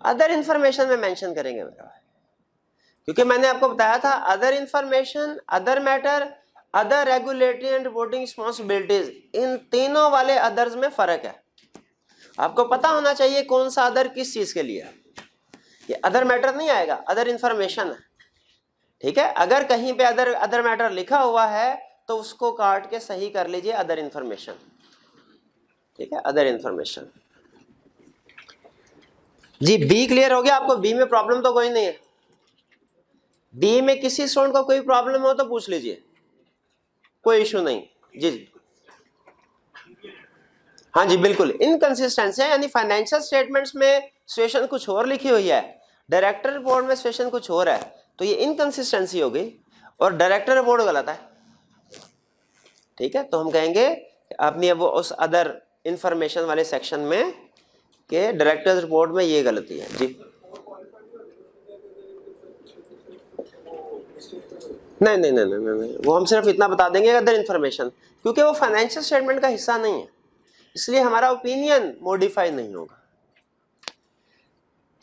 अदर इंफॉर्मेशन में मेंशन करेंगे मेरा भाई, क्योंकि मैंने आपको बताया था other information, other matter, other regulatory and reporting responsibilities, इन तीनों वाले अदर्स में फर्क है। आपको पता होना चाहिए कौन सा अदर किस चीज के लिए है। ये अदर मैटर नहीं आएगा, अदर इंफॉर्मेशन है, ठीक है। अगर कहीं पे अदर मैटर लिखा हुआ है तो उसको काट के सही कर लीजिए अदर इंफॉर्मेशन, ठीक है, अदर इंफॉर्मेशन। जी बी क्लियर हो गया आपको? बी में प्रॉब्लम तो कोई नहीं है? बी में किसी स्टूडेंट को कोई प्रॉब्लम हो तो पूछ लीजिए, कोई इशू नहीं। जी जी हाँ जी बिल्कुल, इनकंसिस्टेंसी है, यानी फाइनेंशियल स्टेटमेंट्स में सिचुएशन कुछ और लिखी हुई है, डायरेक्टर रिपोर्ट में सिचुएशन कुछ और है, तो ये इनकंसिस्टेंसी हो गई और डायरेक्टर रिपोर्ट गलत है, ठीक है। तो हम कहेंगे अपनी अब उस अदर इंफॉर्मेशन वाले सेक्शन में कि डायरेक्टर रिपोर्ट में ये गलती है। जी नहीं नहीं नहीं नहीं नहीं, वो हम सिर्फ इतना बता देंगे अदर इंफॉर्मेशन, क्योंकि वो फाइनेंशियल स्टेटमेंट का हिस्सा नहीं है, इसलिए हमारा ओपिनियन मॉडिफाई नहीं होगा।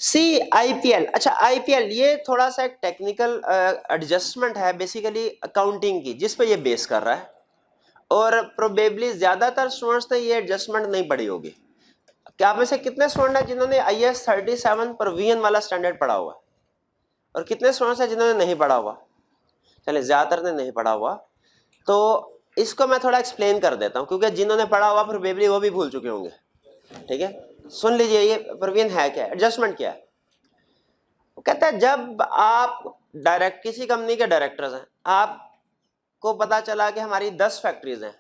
सी आईपीएल, अच्छा आईपीएल ये थोड़ा सा एक टेक्निकल एडजस्टमेंट है बेसिकली अकाउंटिंग की, जिस पे ये बेस कर रहा है, और प्रोबेबली ज्यादातर स्टूडेंट्स ने ये एडजस्टमेंट नहीं पढ़ी होगी। क्या आप में से कितने स्टूडेंट हैं जिन्होंने IAS 37 प्रवीण वाला स्टैंडर्ड पढ़ा हुआ, और कितने स्टूडेंट्स हैं जिन्होंने नहीं पढ़ा हुआ? चलिए ज्यादातर ने नहीं पढ़ा हुआ, तो इसको मैं थोड़ा एक्सप्लेन कर देता हूँ, क्योंकि जिन्होंने पढ़ा हुआ प्रोबेबली वो भी भूल चुके होंगे, ठीक है। सुन लीजिए ये प्रवीण है क्या, एडजस्टमेंट क्या है। वो कहता है जब आप किसी कंपनी के डायरेक्टर्स हैं, आपको पता चला कि हमारी 10 फैक्ट्रीज हैं,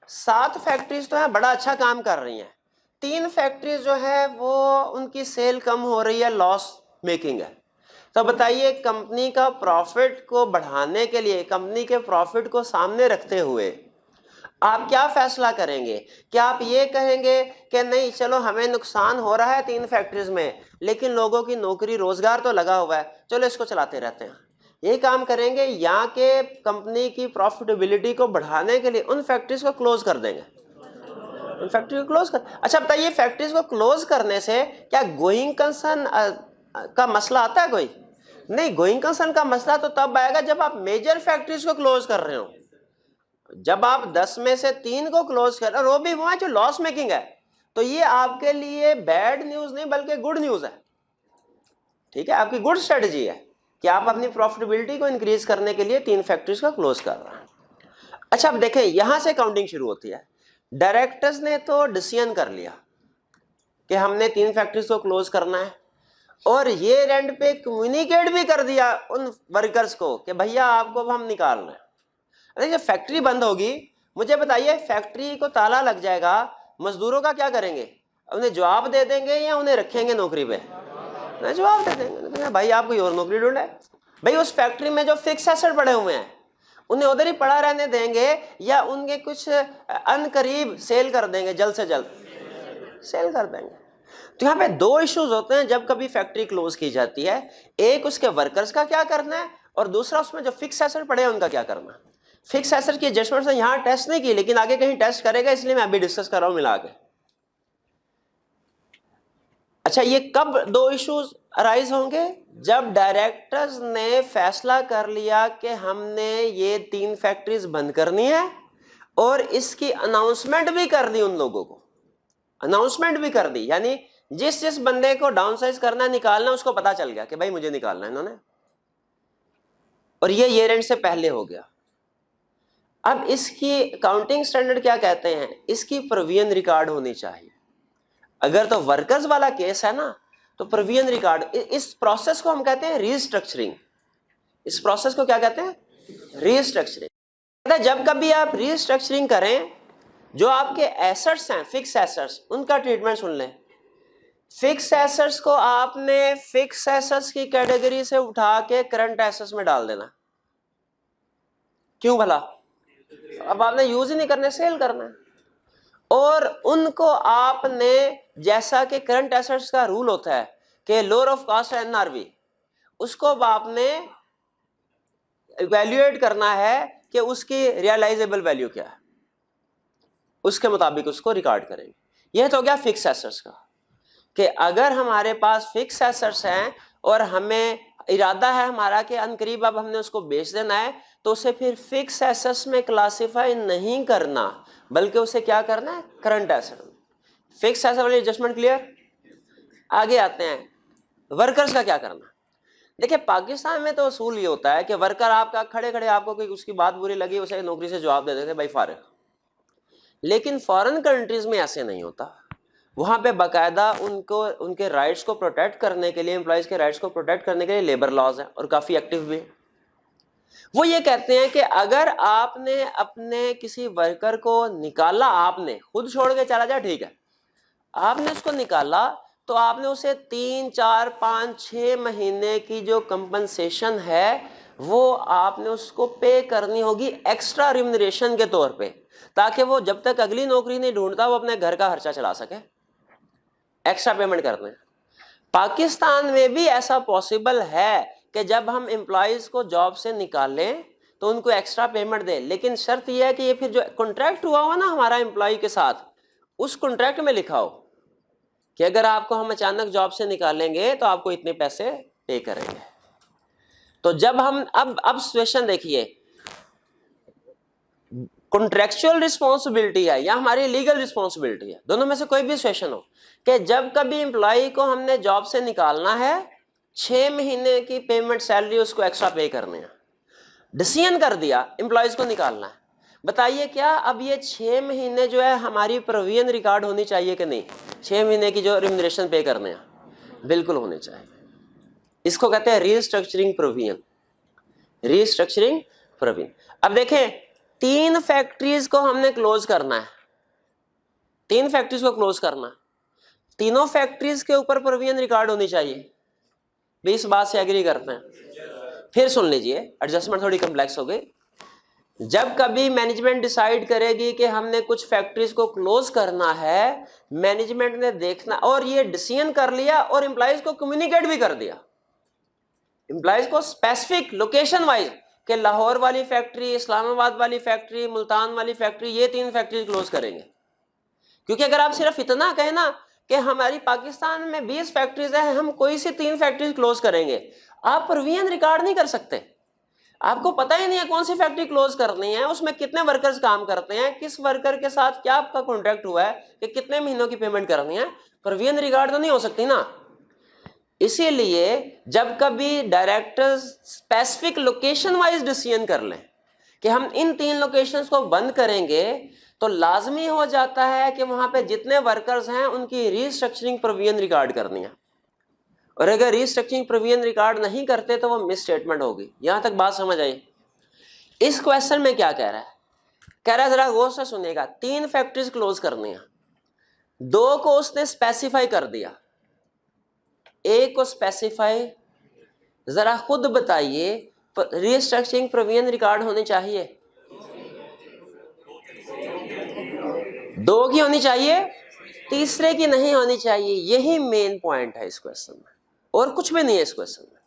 7 फैक्ट्रीज तो है बड़ा अच्छा काम कर रही हैं, 3 फैक्ट्रीज जो है वो उनकी सेल कम हो रही है, लॉस मेकिंग है, तो बताइए कंपनी का प्रॉफिट को बढ़ाने के लिए, कंपनी के प्रॉफिट को सामने रखते हुए आप क्या फैसला करेंगे? क्या आप ये कहेंगे कि नहीं चलो हमें नुकसान हो रहा है 3 फैक्ट्रीज में, लेकिन लोगों की नौकरी रोजगार तो लगा हुआ है, चलो इसको चलाते रहते हैं, ये काम करेंगे, या के कंपनी की प्रॉफिटेबिलिटी को बढ़ाने के लिए उन फैक्ट्रीज को क्लोज कर देंगे? उन फैक्ट्री को क्लोज कर, अच्छा बताइए फैक्ट्रीज को क्लोज करने से क्या गोइंग कंसर्न का मसला आता है? कोई नहीं, गोइंग कंसर्न का मसला तो तब आएगा जब आप मेजर फैक्ट्रीज को क्लोज कर रहे हो। जब आप 10 में से 3 को क्लोज कर रहे हो, वो भी वो है जो लॉस मेकिंग है, तो ये आपके लिए बैड न्यूज नहीं बल्कि गुड न्यूज है, ठीक है, आपकी गुड स्ट्रेटजी है कि आप अपनी प्रॉफिटेबिलिटी को इंक्रीज करने के लिए 3 फैक्ट्रीज को क्लोज कर रहे हैं। अच्छा अब देखें यहां से काउंटिंग शुरू होती है। डायरेक्टर्स ने तो डिसीजन कर लिया कि हमने 3 फैक्ट्रीज को क्लोज करना है, और ये रेंट पे कम्युनिकेट भी कर दिया उन वर्कर्स को कि भैया आपको अब हम निकाल रहे हैं। अरे जब फैक्ट्री बंद होगी, मुझे बताइए फैक्ट्री को ताला लग जाएगा, मजदूरों का क्या करेंगे? उन्हें जवाब दे देंगे या उन्हें रखेंगे नौकरी पे? ना जवाब दे देंगे, भाई आप कोई और नौकरी ढूंढे। भाई उस फैक्ट्री में जो फिक्स एसेट पड़े हुए हैं उन्हें उधर ही पड़ा रहने देंगे, या उनके कुछ अनकरीब सेल कर देंगे, जल्द से जल्द सेल कर देंगे। तो यहाँ पे 2 इश्यूज होते हैं जब कभी फैक्ट्री क्लोज की जाती है, एक उसके वर्कर्स का क्या करना है, और दूसरा उसमें जो फिक्स एसेट पड़े हैं उनका क्या करना है। फिक्स एसेट की एडजस्टमेंट से यहाँ टेस्ट नहीं की, लेकिन आगे कहीं टेस्ट करेगा, इसलिए मैं अभी डिस्कस कर रहा हूं मिला के। अच्छा ये कब 2 इश्यूज अराइज होंगे? जब डायरेक्टर्स ने फैसला कर लिया कि हमने ये 3 फैक्ट्रीज बंद करनी है, और इसकी अनाउंसमेंट भी कर दी, उन लोगों को अनाउंसमेंट भी कर दी, यानी जिस बंदे को डाउनसाइज करना निकालना उसको पता चल गया कि भाई मुझे निकालना है इन्होंने, और ये ईयर एंड से पहले हो गया। अब इसकी अकाउंटिंग स्टैंडर्ड क्या कहते हैं? इसकी प्रोविजन रिकॉर्ड होनी चाहिए। अगर तो वर्कर्स वाला केस है ना, तो प्रोविजन रिकॉर्ड, इस प्रोसेस को हम कहते हैं रीस्ट्रक्चरिंग। इस प्रोसेस को क्या कहते हैं? रीस्ट्रक्चरिंग। जब कभी आप रीस्ट्रक्चरिंग करें, जो आपके एसेट्स हैं फिक्स एसेट्स, उनका ट्रीटमेंट सुन लें। फिक्स एसेट्स को आपने फिक्स एसेट्स की कैटेगरी से उठा के करंट एसेट्स में डाल देना। क्यों भला? अब आपने यूज ही नहीं करने, सेल करना है, और उनको आपने, जैसा कि करंट एसेट्स का रूल होता है कि लोअर ऑफ कॉस्ट NRV, उसको अब आपने इवैल्यूएट करना है कि उसकी रियलाइजेबल वैल्यू क्या है, उसके मुताबिक उसको रिकॉर्ड करेंगे। यह तो हो गया फिक्स एसेट्स का, कि अगर हमारे पास फिक्स एसेट्स हैं और हमें इरादा है हमारा कि अनकरीब अब हमने उसको बेच देना है, तो उसे फिर फिक्स एसेट्स में क्लासिफाई नहीं करना, बल्कि उसे क्या करना है, करंट एसेट। फिक्स एसेट वाली एडजस्टमेंट क्लियर। आगे आते हैं, वर्कर्स का क्या करना। देखिए पाकिस्तान में तो असूल ये होता है कि वर्कर आपका खड़े खड़े आपको कोई उसकी बात बुरी लगी उसे नौकरी से जवाब दे देते भाई फारिग। लेकिन फॉरेन कंट्रीज में ऐसे नहीं होता, वहां पे बाकायदा उनको उनके राइट्स को प्रोटेक्ट करने के लिए, एम्प्लॉयज के राइट्स को प्रोटेक्ट करने के लिए लेबर लॉज हैं और काफी एक्टिव भी है। वो ये कहते हैं कि अगर आपने अपने किसी वर्कर को निकाला, आपने खुद छोड़ के चला जाए ठीक है, आपने उसको निकाला तो आपने उसे 3, 4, 5, 6 महीने की जो कंपनसेशन है वो आपने उसको पे करनी होगी एक्स्ट्रा रिम्यूनरेशन के तौर पे, ताकि वो जब तक अगली नौकरी नहीं ढूंढता वो अपने घर का खर्चा चला सके। एक्स्ट्रा पेमेंट करते हैं। पाकिस्तान में भी ऐसा पॉसिबल है कि जब हम एम्प्लॉयज को जॉब से निकालें तो उनको एक्स्ट्रा पेमेंट दें, लेकिन शर्त यह है कि ये फिर जो कॉन्ट्रैक्ट हुआ हुआ ना हमारा एम्प्लॉय के साथ, उस कॉन्ट्रैक्ट में लिखा हो कि अगर आपको हम अचानक जॉब से निकालेंगे तो आपको इतने पैसे पे करेंगे। तो जब हम अब सिचुएशन देखिए, कॉन्ट्रेक्चुअल रिस्पॉन्सिबिलिटी है या हमारी लीगल रिस्पॉन्सिबिलिटी है, दोनों में से कोई भी सिचुएशन हो कि जब कभी एम्प्लॉय को हमने जॉब से निकालना है 6 महीने की पेमेंट सैलरी उसको एक्स्ट्रा पे करने हैं, डिसीजन कर दिया एम्प्लॉयज को निकालना है, बताइए क्या अब ये 6 महीने जो है हमारी प्रोविजन रिकॉर्ड होनी चाहिए कि नहीं? 6 महीने की जो रिम्यूनरेशन पे करने हैं बिल्कुल होने चाहिए। इसको कहते हैं रीस्ट्रक्चरिंग प्रोविजन, रीस्ट्रक्चरिंग प्रोविजन। अब देखें 3 फैक्ट्रीज को हमने क्लोज करना है, 3 फैक्ट्रीज को क्लोज करना है, तीनों फैक्ट्रीज के ऊपर प्रोविजन रिकॉर्ड होनी चाहिए। 20 बात से एग्री करते हैं। फिर सुन लीजिए, एडजस्टमेंट थोड़ी कॉम्प्लेक्स हो गई। जब कभी मैनेजमेंट डिसाइड करेगी कि हमने कुछ फैक्ट्रीज को क्लोज करना है, मैनेजमेंट ने देखना और ये डिसीजन कर लिया और एम्प्लॉयज को कम्युनिकेट भी कर दिया, एम्प्लॉयज को स्पेसिफिक लोकेशन वाइज कि लाहौर वाली फैक्ट्री, इस्लामाबाद वाली फैक्ट्री, मुल्तान वाली फैक्ट्री, ये 3 फैक्ट्री क्लोज करेंगे। क्योंकि अगर आप सिर्फ इतना कहें ना कि हमारी पाकिस्तान में 20 फैक्ट्रीज है, हम कोई सी 3 फैक्ट्रीज क्लोज करेंगे, आप प्रोविजन रिकॉर्ड नहीं कर सकते। आपको पता ही नहीं है कौन सी फैक्ट्री क्लोज करनी है, उसमें कितने वर्कर्स काम करते हैं, किस वर्कर के साथ क्या आपका कॉन्ट्रैक्ट हुआ है कि कितने महीनों की पेमेंट करनी है, प्रोविजन रिकॉर्ड तो नहीं हो सकती ना। इसीलिए जब कभी directors specific location wise decision कर लें कि हम इन 3 लोकेशंस को बंद करेंगे, तो लाजमी हो जाता है कि वहां पे जितने वर्कर्स हैं उनकी रीस्ट्रक्चरिंग प्रोविजन रिकॉर्ड करनी है, और अगर रीस्ट्रक्चरिंग प्रोविजन रिकॉर्ड नहीं करते तो वो मिस स्टेटमेंट होगी। यहां तक बात समझ आई? इस क्वेश्चन में क्या कह रहा है, कह रहा है जरा गौर से सुनिएगा, 3 फैक्ट्रीज क्लोज करनी है, 2 को उसने स्पेसिफाई कर दिया, एक को स्पेसिफाई, जरा खुद बताइए रीस्ट्रक्चरिंग प्रोविजन रिकॉर्ड होनी चाहिए? 2 की होनी चाहिए, तीसरे की नहीं होनी चाहिए। यही मेन पॉइंट है इस क्वेश्चन में, और कुछ भी नहीं है इस क्वेश्चन में।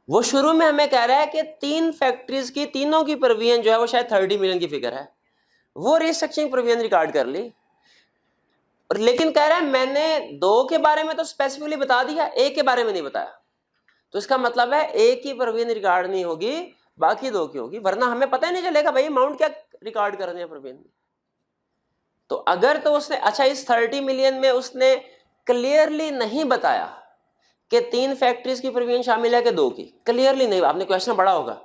वो शुरू में हमें कह रहा है कि 3 फैक्ट्रीज की, तीनों की प्रोविजन जो है वो शायद 30 मिलियन की फिगर है, वो रीस्ट्रक्चरिंग प्रोविजन रिकॉर्ड कर ली, और लेकिन कह रहा है मैंने 2 के बारे में तो स्पेसिफिकली बता दिया, 1 के बारे में नहीं बताया। तो इसका मतलब है 1 की प्रोविजन रिकॉर्ड नहीं होगी, बाकी 2 की होगी, वरना हमें पता ही नहीं चलेगा भाई अमाउंट क्या रिकॉर्ड करनी है प्रोविजन। तो अगर तो उसने, अच्छा इस 30 मिलियन में उसने क्लियरली नहीं बताया कि 3 फैक्ट्रीज की प्रोविजन शामिल है कि 2 की, क्लियरली नहीं, आपने क्वेश्चन बड़ा होगा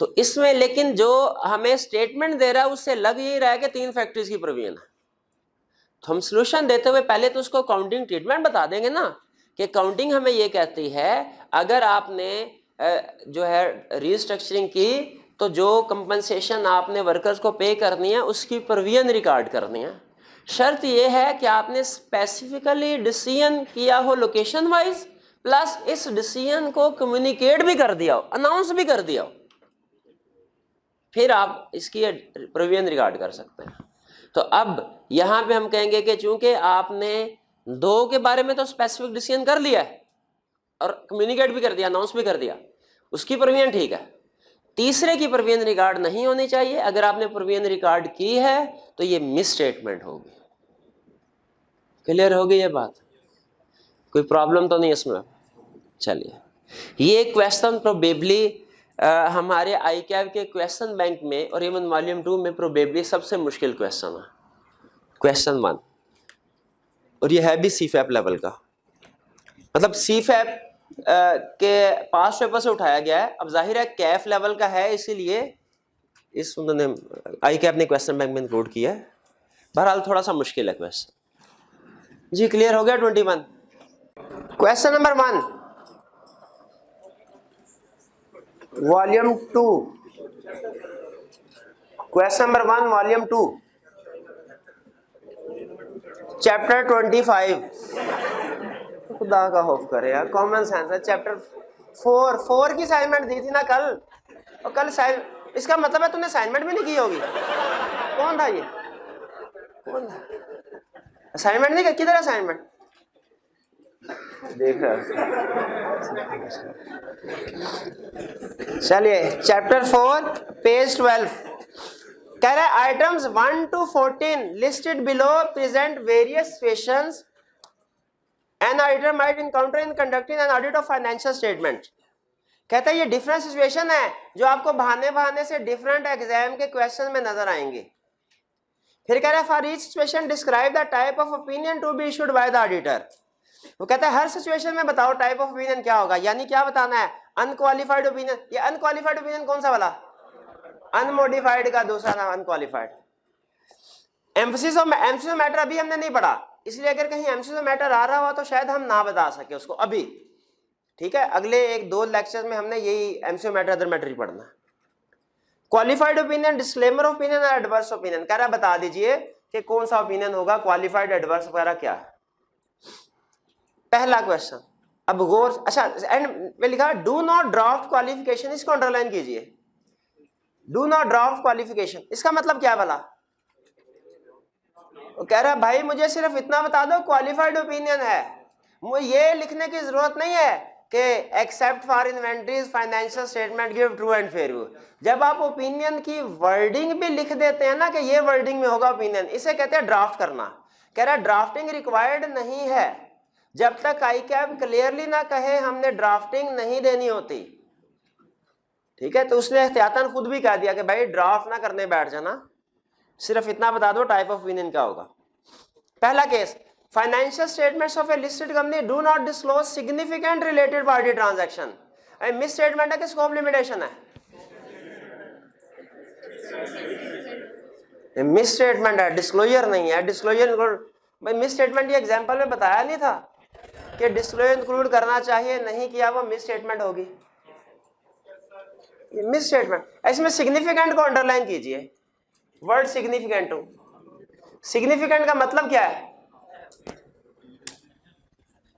तो इसमें, लेकिन जो हमें स्टेटमेंट दे रहा है उससे लग यही रहा है कि 3 फैक्ट्रीज की प्रोविजन है। तो हम सोल्यूशन देते हुए पहले तो उसको काउंटिंग ट्रीटमेंट बता देंगे ना, कि काउंटिंग हमें ये कहती है अगर आपने जो है रीस्ट्रक्चरिंग की तो जो कंपनसेशन आपने वर्कर्स को पे करनी है उसकी प्रोविजन रिकॉर्ड करनी है। शर्त यह है कि आपने स्पेसिफिकली डिसीजन किया हो लोकेशन वाइज, प्लस इस डिसीजन को कम्युनिकेट भी कर दिया हो, अनाउंस भी कर दिया हो, फिर आप इसकी प्रोविजन रिकॉर्ड कर सकते हैं। तो अब यहां पे हम कहेंगे कि चूंकि आपने 2 के बारे में तो स्पेसिफिक डिसीजन कर लिया है और कम्युनिकेट भी कर दिया, अनाउंस भी कर दिया, उसकी प्रोविजन ठीक है, तीसरे की प्रोविजन रिकॉर्ड नहीं होनी चाहिए। अगर आपने प्रोविजन रिकॉर्ड की है तो ये मिस स्टेटमेंट होगी। क्लियर होगी ये बात? कोई प्रॉब्लम तो नहीं इसमें? चलिए, ये क्वेश्चन प्रोबेबली हमारे ICAV के क्वेश्चन बैंक में और इवन वॉल्यूम 2 में प्रोबेबली सबसे मुश्किल क्वेश्चन है, क्वेश्चन 1। और ये है भी CFAP लेवल का, मतलब CFAP के पास पेपर से उठाया गया है। अब जाहिर है CAF लेवल का है, इसीलिए इस उन्होंने ICAV ने क्वेश्चन बैंक में इंक्लूड किया है। बहरहाल थोड़ा सा मुश्किल है क्वेश्चन। जी क्लियर हो गया? 21 question number 1 volume 2, question number 1 volume 2 chapter 25। खुदा का खौफ करे यार, कॉमन सेंस है। चैप्टर 4 की असाइनमेंट दी थी ना कल, और कल इसका मतलब है तूने असाइनमेंट भी नहीं की होगी। कौन था ये? कौन था? असाइनमेंट नहीं? किधर असाइनमेंट? देख रहा। चलिए, चैप्टर 4 पेज 12 कह रहा है items 1 to 14 listed below present various situations an auditor might encounter in conducting an audit of financial statement. कहता है ये डिफरेंट सिचुएशन है जो आपको बहाने से डिफरेंट एग्जाम के क्वेश्चन में नजर आएंगे। फिर कह रहा है for each situation describe the type of opinion to be issued by the auditor. वो कहता है हर सिचुएशन में बताओ टाइप ऑफ ओपिनियन क्या होगा, यानी क्या बताना है? Unqualified opinion. ये अनक्वालिफाइड ओपिनियन कौन सा वाला? अनमोडिफाइड का दूसरा नाम अनक्वालिफाइड। एम्फसिस ऑफ मैटर अभी हमने नहीं पढ़ा, इसलिए अगर कहीं एम्फसिस ऑफ मैटर आ रहा हुआ तो शायद हम ना बता सके उसको अभी। ठीक है, अगले 1-2 लेक्चर में हमने यही emphasis of matter other matter ही पढ़ना है। Qualified opinion, disclaimer of opinion और एडवर्स ओपिनियन। कह रहा बता दीजिए कि कौन सा ओपिनियन होगा, क्वालिफाइड, एडवर्स वगैरह क्या है। पहला क्वेश्चन, अब गौर, अच्छा एंड में लिखा डू नॉट ड्राफ्ट क्वालिफिकेशन, इसको अंडरलाइन कीजिए। डू नॉट ड्राफ्ट क्वालिफिकेशन, इसका मतलब क्या वाला? वो कह रहा है भाई मुझे सिर्फ इतना बता दो क्वालिफाइड ओपिनियन है, मुझे ये लिखने की जरूरत नहीं है कि except for inventories financial statement give true and fair view. जब आप ओपिनियन की वर्डिंग भी लिख देते हैं ना कि ये वर्डिंग में होगा ओपिनियन, इसे कहते हैं ड्राफ्ट करना। कह रहा है ड्राफ्टिंग रिक्वायर्ड नहीं है जब तक ICAV क्लियरली ना कहे हमने ड्राफ्टिंग नहीं देनी होती। ठीक है, तो उसने एहतियातन खुद भी कह दिया कि भाई ड्राफ्ट ना करने बैठ जाना, सिर्फ इतना बता दो टाइप ऑफ ओपिनियन क्या होगा। पहला case, financial statements of A listed company do not disclose significant related party transaction. Miss statement है कि स्कोप लिमिटेशन है? मिस स्टेटमेंट है, डिस्क्लोजर नहीं है। डिस्क्लोजर भाई मिस स्टेटमेंट ये एग्जांपल में बताया नहीं था कि डिस्क्लोजर इंक्लूड करना चाहिए, नहीं किया वो मिस स्टेटमेंट होगी। मिस स्टेटमेंट, इसमें सिग्निफिकेंट को अंडरलाइन कीजिए, वर्ड सिग्निफिकेंट हो। सिग्निफिकेंट का मतलब क्या है?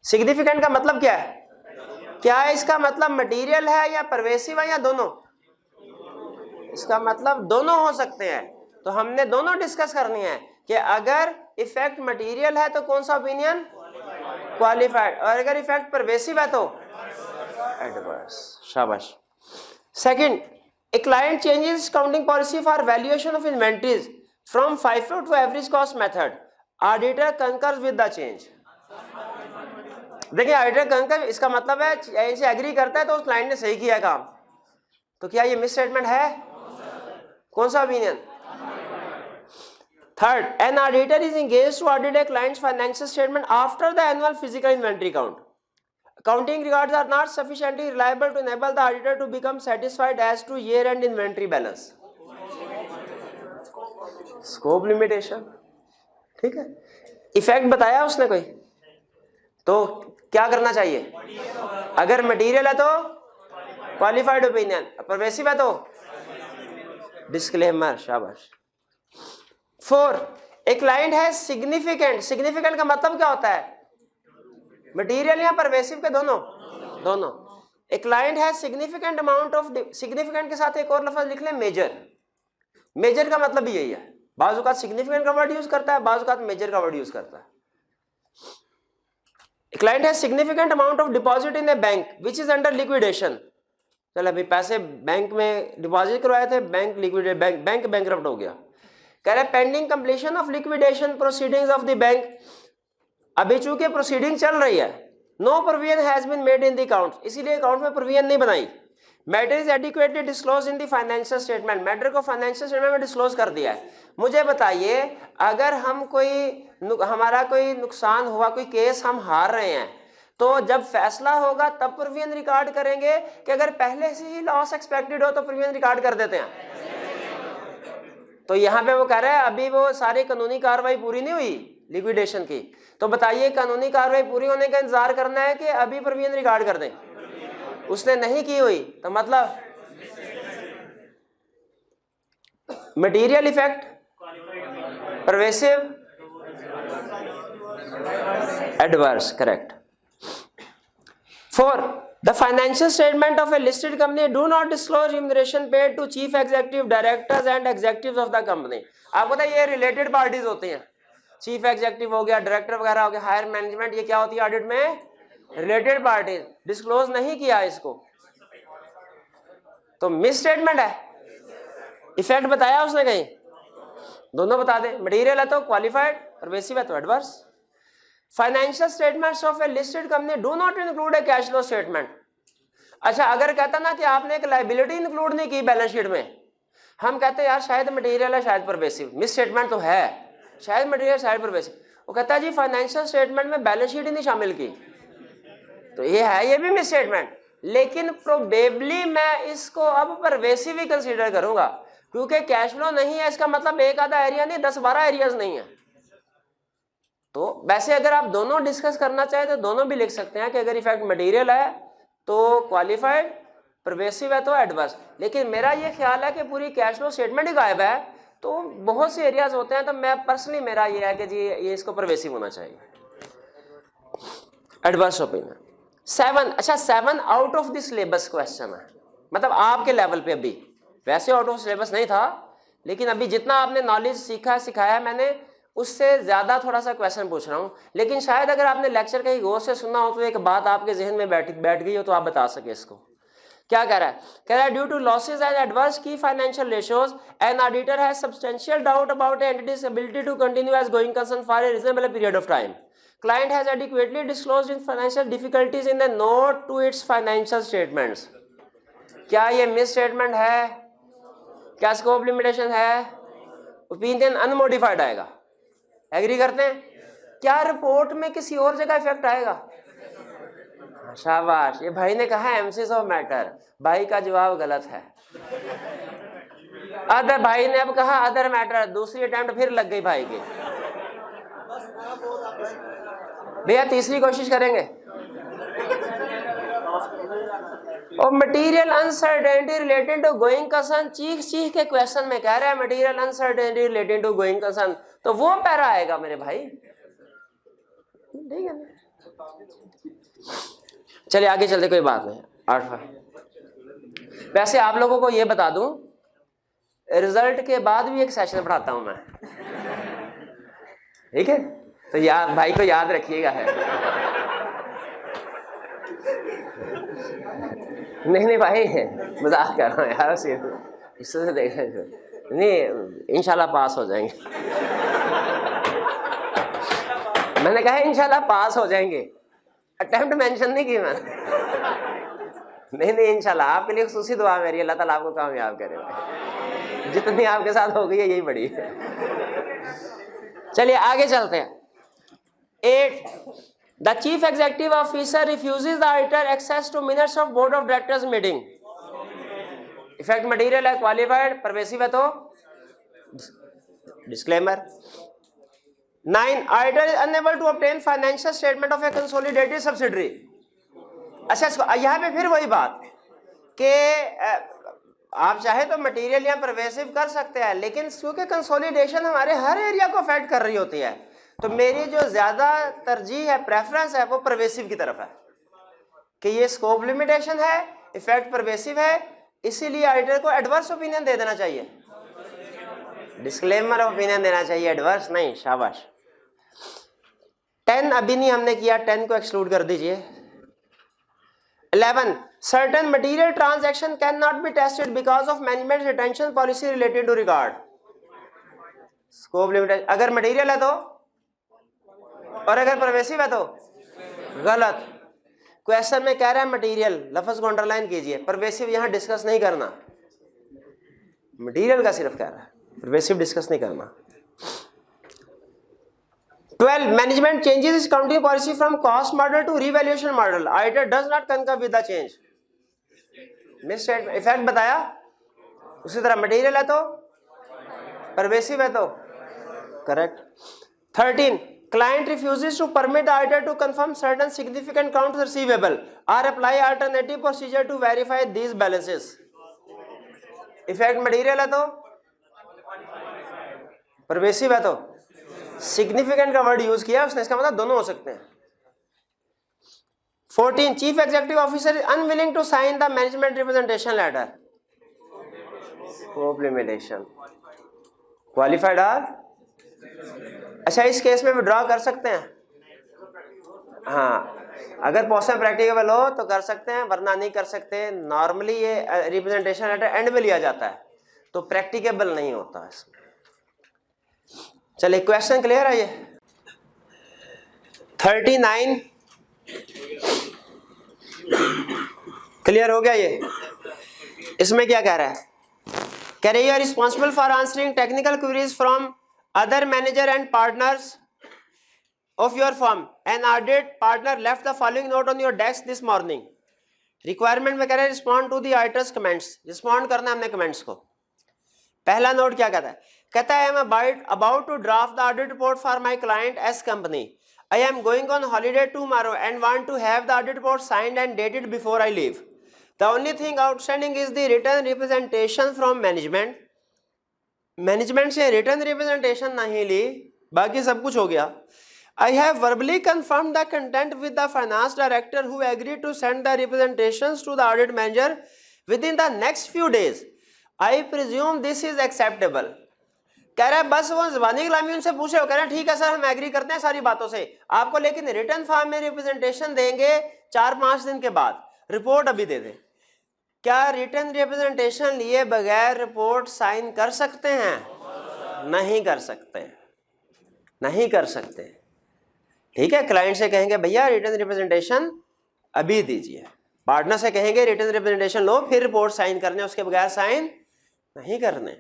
सिग्निफिकेंट का मतलब क्या है? क्या इसका मतलब मटेरियल है या परवेसिव है या दोनों? इसका मतलब दोनों हो सकते हैं, तो हमने दोनों डिस्कस करनी है कि अगर इफेक्ट मटेरियल है तो कौन सा ओपिनियन? क्वालिफाइड, और अगर इफेक्ट परवेसिव है तो एडवर्स। शाबाश। Second, a client changes counting policy for valuation of inventories from FIFO to average cost method, auditor concurs with the change. देखिए ऑडिटर कंकर, इसका मतलब है चेंज से एग्री करता है तो उस क्लाइंट ने सही किया काम। तो क्या ये मिस स्टेटमेंट है? कौन सा opinion? Third, an auditor is engaged to audit a client's financial statement after the annual physical inventory count. Accounting records are not sufficiently reliable to enable the auditor to become satisfied as to year-end inventory balance. Scope limitation, ठीक है। Effect बताया उसने कोई, तो क्या करना चाहिए? अगर मटेरियल है तो क्वालिफाइड ओपिनियन, परवेसिव है तो डिस्क्लेमर। शाबाश। 4, एक क्लाइंट है सिग्निफिकेंट। सिग्निफिकेंट का मतलब क्या होता है? मटेरियल या परवेसिव के दोनों? दोनों। एक क्लाइंट है सिग्निफिकेंट अमाउंट ऑफ, सिग्निफिकेंट के साथ एक और लफ्ज लिख ले मेजर। मेजर का मतलब भी यही है, बाज़ औक़ात सिग्निफिकेंट का वर्ड यूज करता है, बाज़ औक़ात मेजर का वर्ड यूज करता है। A client has significant amount of deposit in a bank which is under liquidation. चल अभी पैसे बैंक में डिपॉजिट करवाए थे, बैंक लिक्विडेट, बैंक बैंकरप्ट हो गया। कह रहे pending completion of liquidation proceedings of the bank, अभी चूंकि प्रोसीडिंग चल रही है, no provision has been made in the account, इसीलिए अकाउंट में प्रोविजन नहीं बनाई। Matter is adequately disclose in the financial statement, matter को फाइनेंशियल स्टेटमेंट में डिस्क्लोज कर दिया है। मुझे बताइए अगर हम हमारा कोई नुकसान हुआ, कोई केस हम हार रहे हैं, तो जब फैसला होगा तब प्रोविजन रिकॉर्ड करेंगे कि अगर पहले से ही लॉस एक्सपेक्टेड हो तो प्रोविजन रिकॉर्ड कर देते हैं? तो यहाँ पे वो कह रहा है अभी वो सारी कानूनी कार्रवाई पूरी नहीं हुई लिक्विडेशन की, तो बताइए कानूनी कार्रवाई पूरी होने का इंतजार करना है कि अभी प्रोविजन रिकॉर्ड कर दें? उसने नहीं की हुई तो मतलब material effect, pervasive, adverse, correct. 4. The financial statement of a listed company do not disclose remuneration paid to chief executive, directors and executives of the company. आपको पता है ये रिलेटेड पार्टीज होती हैं, चीफ एग्जीक्यूटिव हो गया, डायरेक्टर वगैरह हो गया, हायर मैनेजमेंट, ये क्या होती है ऑडिट में? Related parties. डिस्क्लोज नहीं किया इसको तो मिस स्टेटमेंट है। इफेक्ट बताया उसने कहीं? दोनों बता दे, मटेरियल है तो क्वालिफाइड, परवेसिव है तो adverse. Financial statements of A listed company do not include A cash flow statement. अच्छा अगर कहता ना कि आपने एक लायबिलिटी इंक्लूड नहीं की बैलेंस शीट में, हम कहते हैं यार शायद मटेरियल है शायद परवेसिव, मिस स्टेटमेंट तो है, शायद मटेरियल शायद परवेसिव। वो कहता है जी फाइनेंशियल स्टेटमेंट में बैलेंस शीट ही नहीं शामिल की, तो ये है, ये भी मिस स्टेटमेंट, लेकिन प्रोबेबली मैं इसको अब परवेसिव ही कंसीडर करूंगा, क्योंकि कैश फ्लो नहीं है इसका मतलब एक आधा एरिया नहीं, 10-12 एरियाज नहीं है। तो वैसे अगर आप दोनों डिस्कस करना चाहे तो दोनों भी लिख सकते हैं कि अगर इफेक्ट मटेरियल है तो क्वालिफाइड, परवेसिव है तो एडवर्स। लेकिन मेरा ये ख्याल है कि पूरी कैश फ्लो स्टेटमेंट ही गायब है, तो बहुत से एरियाज होते हैं, तो मैं पर्सनली मेरा ये है कि जी ये इसको परवेसिव होना चाहिए, एडवर्स ओपिनियन। 7, अच्छा 7 out of the syllabus question है, मतलब आपके लेवल पे, अभी वैसे आउट ऑफ सिलेबस नहीं था, लेकिन अभी जितना आपने नॉलेज सीखा सिखाया मैंने उससे ज्यादा थोड़ा सा क्वेश्चन पूछ रहा हूं। लेकिन शायद अगर आपने लेक्चर कहीं गौर से सुना हो तो एक बात आपके जहन में बैठ गई हो तो आप बता सके इसको। क्या कह रहा है? कह रहा है due to losses and adverse key financial ratios an auditor has substantial doubt about entities ability to continue as going concern for a reasonable period of time. Client has adequately disclosed in financial difficulties in the note to its financial statements. क्या ये misstatement है? क्या scope limitation है? Opinion unmodified आएगा, agree करते हैं? क्या report में किसी और जगह इफेक्ट आएगा? शाबाश, ये भाई ने कहा एम्फेसिस ऑफ मैटर, भाई का जवाब गलत है। अदर भाई ने अब कहा अदर मैटर, दूसरी अटेम्प्ट फिर लग गई भाई की। भैया तीसरी कोशिश करेंगे। और material uncertainty related to going concern, चीख के क्वेश्चन में कह रहा है material uncertainty related to going concern, तो वो पैरा आएगा मेरे भाई, ठीक है ना? चलिए आगे चलते, कोई बात नहीं। 8 वैसे आप लोगों को ये बता दूं, रिजल्ट के बाद भी एक सेशन पढ़ाता हूं मैं, ठीक है? तो याद भाई को याद रखिएगा है। नहीं भाई मजाक कर रहा हूँ यार, इससे देख नहीं, इंशाल्लाह पास हो जाएंगे। मैंने कहा इंशाल्लाह पास हो जाएंगे, अटेम्प्ट मेंशन नहीं की मैंने। नहीं इंशाल्लाह, आपके लिए खुसूसी दुआ मेरी, अल्लाह ताला आपको कामयाब करे भाई, जितनी आपके साथ हो गई है यही बड़ी है। चलिए आगे चलते हैं। 8, the chief executive officer refuses the auditor access to minutes of board of directors meeting. Effect material है, क्वालिफाइड, परवेसिव है तो disclaimer. 9, auditor is unable to obtain financial statement of a consolidated subsidiary. अच्छा यहाँ पे फिर वही बात कि आप चाहे तो मटेरियल या परवेसिव कर सकते हैं, लेकिन क्योंकि कंसोलिडेशन हमारे हर एरिया को अफेक्ट कर रही होती है, तो मेरी जो ज्यादा तरजीह है, प्रेफरेंस है, वो परवेसिव की तरफ है कि ये स्कोप लिमिटेशन है, इफेक्ट परवेसिव है, इसीलिए ऑडिटर को एडवर्स ओपिनियन दे देना चाहिए, डिस्क्लेमर ओपिनियन देना चाहिए, एडवर्स नहीं। शाबाश। 10 अभी नहीं हमने किया, 10 को एक्सक्लूड कर दीजिए। 11 certain material transaction cannot be tested because of management retention policy related to regard scope limitation. अगर मटेरियल है तो, और अगर परवेसिव है तो गलत। क्वेश्चन में कह रहा है मटेरियल, लफ्ज को अंडरलाइन कीजिए, परवेसिव यहां डिस्कस नहीं करना, मटेरियल का सिर्फ कह रहा है, परवेसिव डिस्कस नहीं करना। 12 management changes its counting policy from cost model to revaluation model, auditor does not concur with the change. Miss effect बताया। उसी तरह मटेरियल है तो, परवेसिव है तो correct. 13 client refuses to permit the auditor to confirm certain significant counts receivable or apply alternative procedure to verify these balances। Effect material है तो, pervasive है तो, सिग्निफिकेंट का वर्ड यूज किया उसने, इसका मतलब दोनों हो सकते हैं। 14 chief executive officer is unwilling to sign the management representation letter, scope limitation, qualified or. अच्छा इस केस में विड्रॉ कर सकते हैं, हाँ अगर पॉसिबल प्रैक्टिकेबल हो तो कर सकते हैं, वरना नहीं कर सकते। नॉर्मली ये रिप्रेजेंटेशन लेटर एंड में लिया जाता है तो प्रैक्टिकेबल नहीं होता इसमें। चलिए क्वेश्चन क्लियर है ये। 39 क्लियर हो गया ये। इसमें क्या कह रहा है, कह रही है responsible for answering technical queries from other manager and partners of your firm, an audit partner left the following note on your desk this morning। Requirement में कह रहे हैं respond to the auditor's comments, respond करना है हमने comments को। पहला note क्या कहता है, कहता है I am about to draft the audit report for my client S company, I am going on holiday tomorrow and want to have the audit report signed and dated before I leave. The only thing outstanding is the written representation from management. Management से written representation नहीं ली, बाकी सब कुछ हो गया। I have verbally confirm the content with the finance director who agree to send the representations to the audit manager within the next few days, I presume this is acceptable. कह रहा है बस वो ज़बानी कलामी उनसे पूछे, कह रहे हैं ठीक है सर हम एग्री करते हैं सारी बातों से आपको, लेकिन रिटर्न फॉर्म में रिप्रेजेंटेशन देंगे 4-5 दिन के बाद, रिपोर्ट अभी दे दें। क्या रिटर्न रिप्रेजेंटेशन लिए बगैर रिपोर्ट साइन कर सकते हैं? नहीं कर सकते, नहीं कर सकते। ठीक है, क्लाइंट से कहेंगे भैया रिटर्न रिप्रेजेंटेशन अभी दीजिए, पार्टनर से कहेंगे रिटर्न रिप्रेजेंटेशन लो फिर रिपोर्ट साइन करने, उसके बगैर साइन नहीं करने।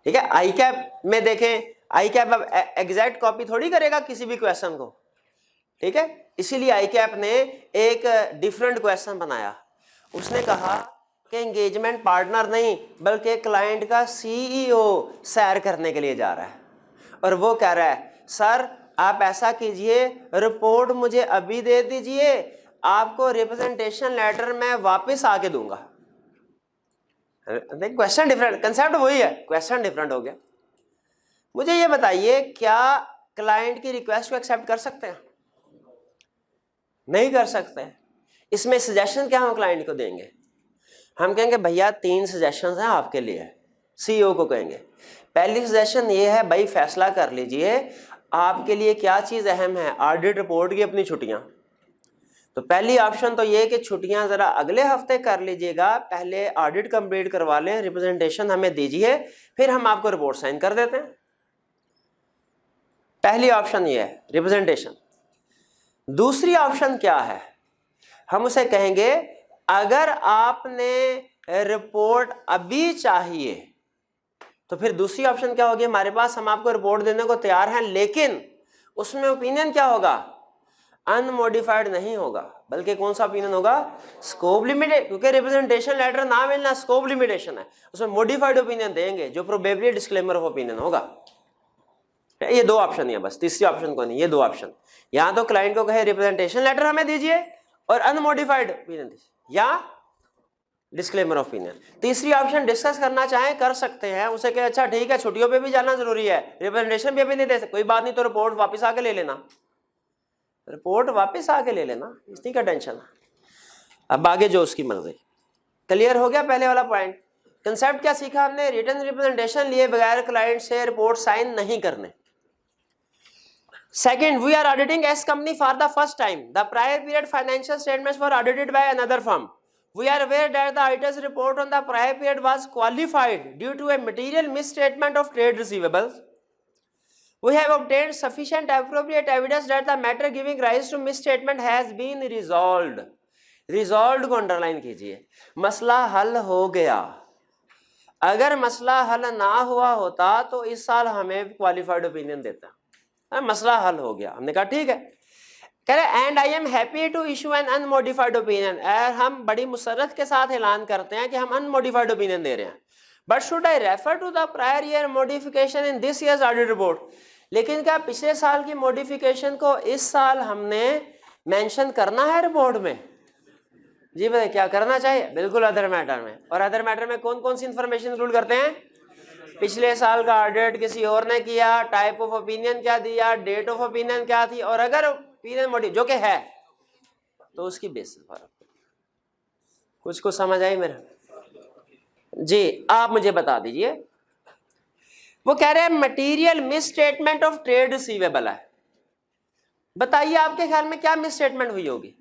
ठीक है, आई कैप में देखें, आई कैप अब एग्जैक्ट कॉपी थोड़ी करेगा किसी भी क्वेश्चन को। ठीक है, इसीलिए आई कैप ने एक डिफरेंट क्वेश्चन बनाया। उसने कहा कि एंगेजमेंट पार्टनर नहीं बल्कि क्लाइंट का सीईओ सैर करने के लिए जा रहा है, और वो कह रहा है सर आप ऐसा कीजिए रिपोर्ट मुझे अभी दे दीजिए, आपको रिप्रेजेंटेशन लेटर मैं वापस आके दूंगा। क्वेश्चन डिफरेंट, कंसेप्ट वही है, क्वेश्चन डिफरेंट हो गया। मुझे ये बताइए क्या क्लाइंट की रिक्वेस्ट को एक्सेप्ट कर सकते हैं? नहीं कर सकते। इसमें सजेशन क्या हम क्लाइंट को देंगे? हम कहेंगे भैया 3 सजेशन हैं आपके लिए, सीईओ को कहेंगे। पहली सजेशन ये है भाई फैसला कर लीजिए आपके लिए क्या चीज़ अहम है, ऑडिट रिपोर्ट की अपनी छुट्टियां। तो पहली ऑप्शन तो ये कि छुट्टियां ज़रा अगले हफ्ते कर लीजिएगा, पहले ऑडिट कंप्लीट करवा लें, रिप्रेजेंटेशन हमें दीजिए, फिर हम आपको रिपोर्ट साइन कर देते हैं। पहली ऑप्शन ये है रिप्रेजेंटेशन। दूसरी ऑप्शन क्या है, हम उसे कहेंगे अगर आपने रिपोर्ट अभी चाहिए तो फिर दूसरी ऑप्शन क्या होगी हमारे पास, हम आपको रिपोर्ट देने को तैयार हैं, लेकिन उसमें ओपिनियन क्या होगा, अनमोडिफाइड नहीं होगा, बल्कि कौन सा ओपिनियन होगा, स्कोप लिमिटेड, क्योंकि रिप्रेजेंटेशन लेटर ना मिलना स्कोप लिमिटेशन है, उसमें मॉडिफाइड ओपिनियन देंगे जो प्रोबेबली डिस्क्लेमर ऑफ ओपिनियन होगा। ये 2 ऑप्शन है बस, तीसरी ऑप्शन को नहीं, ये 2 ऑप्शन। या तो क्लाइंट को कहे रिप्रेजेंटेशन लेटर हमें दीजिए और अनमोडिफाइड ओपिनियन दीजिए, या डिस्क्लेमर ऑफ ओपिनियन। तीसरी ऑप्शन डिस्कस करना चाहें कर सकते हैं, उसे कहे अच्छा ठीक है छुट्टियों पे भी जाना जरूरी है, रिप्रेजेंटेशन भी अभी नहीं दे सकते, कोई बात नहीं तो रिपोर्ट वापस आके ले लेना, रिपोर्ट वापस आके ले लेना, इतनी का टेंशन। अब आगे जो उसकी मर्जी। क्लियर हो गया पहले वाला पॉइंट? कंसेप्ट क्या सीखा हमने, रिटर्न रिप्रेजेंटेशन लिए बगैर क्लाइंट से रिपोर्ट साइन नहीं करने। Second, we are auditing S company for the first time. The prior period financial statements were audited by another firm. We are aware that the auditor's report on the prior period was qualified due to a material misstatement of trade receivables. We have obtained sufficient appropriate evidence that the matter giving rise to misstatement has been resolved. Resolved को underline कीजिए, मसला हल हो गया। अगर मसला हल ना हुआ होता तो इस साल हमें क्वालिफाइड ओपिनियन देता। मसला हल हो गया, हमने कहा ठीक है। कह रहे and I am happy to issue an unmodified opinion, हम बड़ी मुसरत के साथ ऐलान करते हैं कि हम अनमोडिफाइड ओपिनियन दे रहे हैं। But should I refer to the prior year modification in this year's audit report, लेकिन क्या पिछले साल की मॉडिफिकेशन को इस साल हमने मेंशन करना है रिपोर्ट में? जी बताइए क्या करना चाहिए? बिल्कुल अदर मैटर में। और अदर मैटर में कौन कौन सी इंफॉर्मेशन इंक्लूड करते हैं? पिछले साल का ऑडिट किसी और ने किया, टाइप ऑफ ओपिनियन क्या दिया, डेट ऑफ ओपिनियन क्या थी, और अगर ओपिनियन मॉडिफ जो कि है तो उसकी बेसिस पर। कुछ समझ आई मेरा? जी आप मुझे बता दीजिए। वो कह रहे हैं material miss statement of trade receivable है। बताइए आपके ख्याल में क्या मिस स्टेटमेंट हुई होगी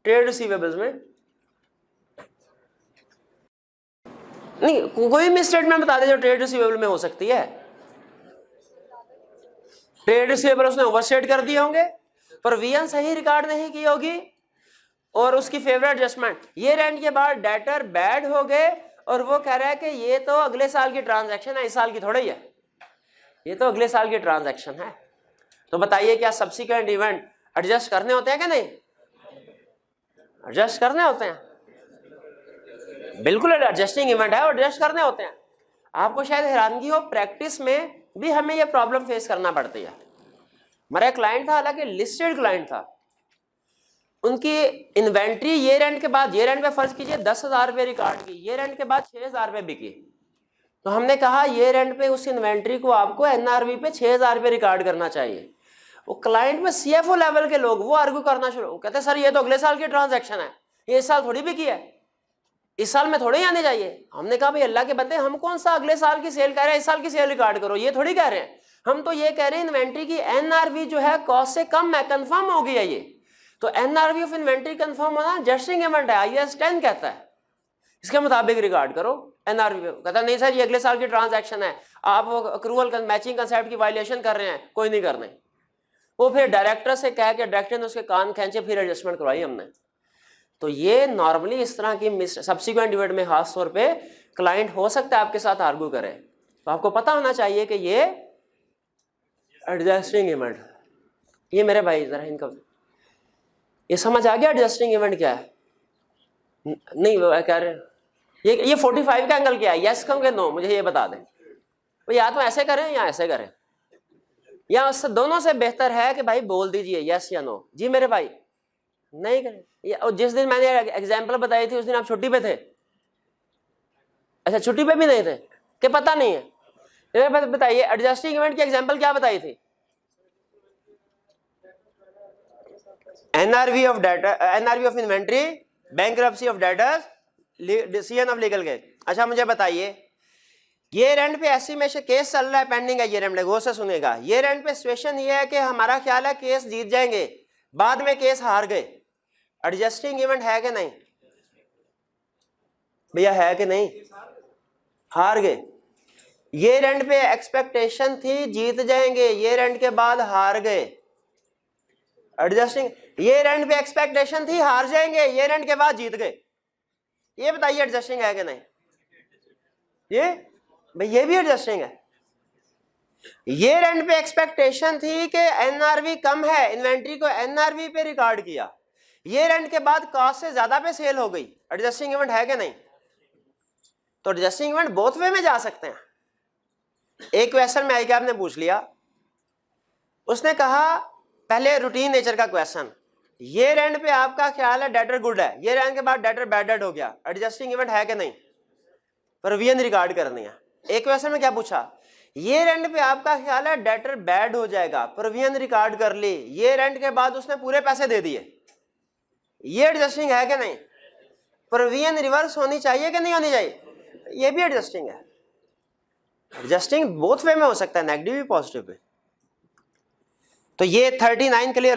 ट्रेड रिसीवेबल्स में? नहीं, कोई मिस स्टेटमेंट बता दे जो ट्रेड रिसीवेबल में हो सकती है। ट्रेड रिसीवेबल उसने ओवरस्टेट कर दिए होंगे, प्रोविजन सही रिकॉर्ड नहीं की होगी, और उसकी फेवरेट एडजस्टमेंट, ये रेंट के बाद डेटर बैड हो गए, और वो कह रहा है कि ये तो अगले साल की ट्रांजैक्शन है, इस साल की थोड़ी है, ये तो अगले साल की ट्रांजैक्शन है। तो बताइए क्या सब्सिक्वेंट इवेंट एडजस्ट करने होते हैं कि नहीं? एडजस्ट करने होते हैं, बिल्कुल एडजस्टिंग इवेंट है और एडजस्ट करने होते हैं। आपको शायद हैरानगी हो, प्रैक्टिस में भी हमें ये प्रॉब्लम फेस करना पड़ती है। मेरा क्लाइंट था, हालांकि लिस्टेड क्लाइंट था, उनकी इन्वेंट्री ये रेंट के बाद, ये रेंट पे फर्ज कीजिए 10,000 रुपये रिकॉर्ड की, ये रेंट के बाद 6,000 रुपये बिकी। तो हमने कहा ये रेंट पे उस इन्वेंट्री को आपको एनआरवी पे 6,000 रुपये रिकॉर्ड करना चाहिए। वो क्लाइंट में सीएफओ लेवल के लोग वो आर्ग्यू करना शुरू, कहते सर ये तो अगले साल की ट्रांजैक्शन है, ये इस साल थोड़ी बिकी है, इस साल में थोड़ी आने चाहिए। हमने कहा भाई अल्लाह के बंदे, हम कौन सा अगले साल की सेल कह रहे हैं, इस साल की सेल रिकॉर्ड करो, ये थोड़ी कह रहे हैं। हम तो ये कह रहे हैं इन्वेंट्री की एनआरवी जो है कॉस्ट से कम है, कंफर्म हो गई है ये। तो एनआरवी ऑफ इन्वेंट्री कंफर्म होना जस्टिंग इवेंट है, आईएएस 10 कहता है, इसके मुताबिक रिकॉर्ड करो एनआरवी पे। कहता नहीं सर ये अगले साल की ट्रांजैक्शन है, आप वो अक्रूवल मैचिंग कंसेप्ट की वायलेशन कर रहे हैं, कोई नहीं करने। वो फिर डायरेक्टर से कह के डायरेक्टर ने उसके कान खींचे, फिर एडजस्टमेंट करवाई हमने। तो ये नॉर्मली इस तरह की सब्सिक्वेंट इवेंट में खास तौर पे क्लाइंट हो सकता है आपके साथ आर्ग्यू करे, तो आपको पता होना चाहिए कि ये एडजस्टिंग इवेंट। ये मेरे भाई जरा इनका ये समझ आ गया एडजस्टिंग इवेंट क्या है? नहीं वो कह रहे ये 45 का एंगल क्या है, यस कहूँगे नो, मुझे ये बता दें। तो या तो ऐसे करें या ऐसे करें, या उससे दोनों से बेहतर है कि भाई बोल दीजिए यस या नो। जी मेरे भाई नहीं करें। और जिस दिन मैंने एग्जाम्पल बताई थी उस दिन आप छुट्टी पे थे? अच्छा छुट्टी पे भी नहीं थे कि पता नहीं है? बताइए एडजस्टिंग इवेंट की एग्जाम्पल क्या बताई थी? NRV of data, NRV of inventory, bankruptcy of debtors, decision of legal case. अच्छा मुझे बताइए ये रेंट पे एस्टिमेशन केस चल रहा है, पेंडिंग है, ये रेंट गौर से सुनेगा। ये रेंट पे सिचुएशन ये है कि हमारा ख्याल है केस जीत जाएंगे, बाद में केस हार गए, एडजस्टिंग इवेंट है कि नहीं भैया? है कि नहीं? हार गए। ये रेंट पे एक्सपेक्टेशन थी जीत जाएंगे, ये रेंट के बाद हार गए, एडजस्टिंग। ये रेंट पे एक्सपेक्टेशन थी हार जाएंगे, ये रेंट के बाद जीत गए। ये बताइए एडजस्टिंग है कि नहीं? ये भाई ये भी एडजस्टिंग है। ये रेंट पे एक्सपेक्टेशन थी कि एनआरवी कम है, इन्वेंट्री को एनआरवी पे रिकॉर्ड किया, ये रेंट के बाद कॉस्ट से ज्यादा पे सेल हो गई, एडजस्टिंग इवेंट है कि नहीं? तो एडजस्टिंग इवेंट बोथ वे में जा सकते हैं। एक क्वेश्चन में आएगा आपने पूछ लिया, उसने कहा पहले रूटीन नेचर का क्वेश्चन, ये रेंट पे आपका ख्याल है डेटर गुड है, ये रेंट के बाद डेटर बैड हो गया, एडजस्टिंग इवेंट है कि नहीं? प्रोविजन रिकॉर्ड करनी है। एक क्वेश्चन में क्या पूछा, ये रेंट पे आपका ख्याल है डेटर बैड हो जाएगा, प्रोविजन रिकॉर्ड कर ली, ये रेंट के बाद उसने पूरे पैसे दे दिए, ये एडजस्टिंग है कि नहीं? प्रोविजन रिवर्स होनी चाहिए कि नहीं होनी चाहिए? ये भी एडजस्टिंग है। एडजस्टिंग बोथ वे में हो सकता है, नेगेटिव भी पॉजिटिव भी। तो ये 39 क्लियर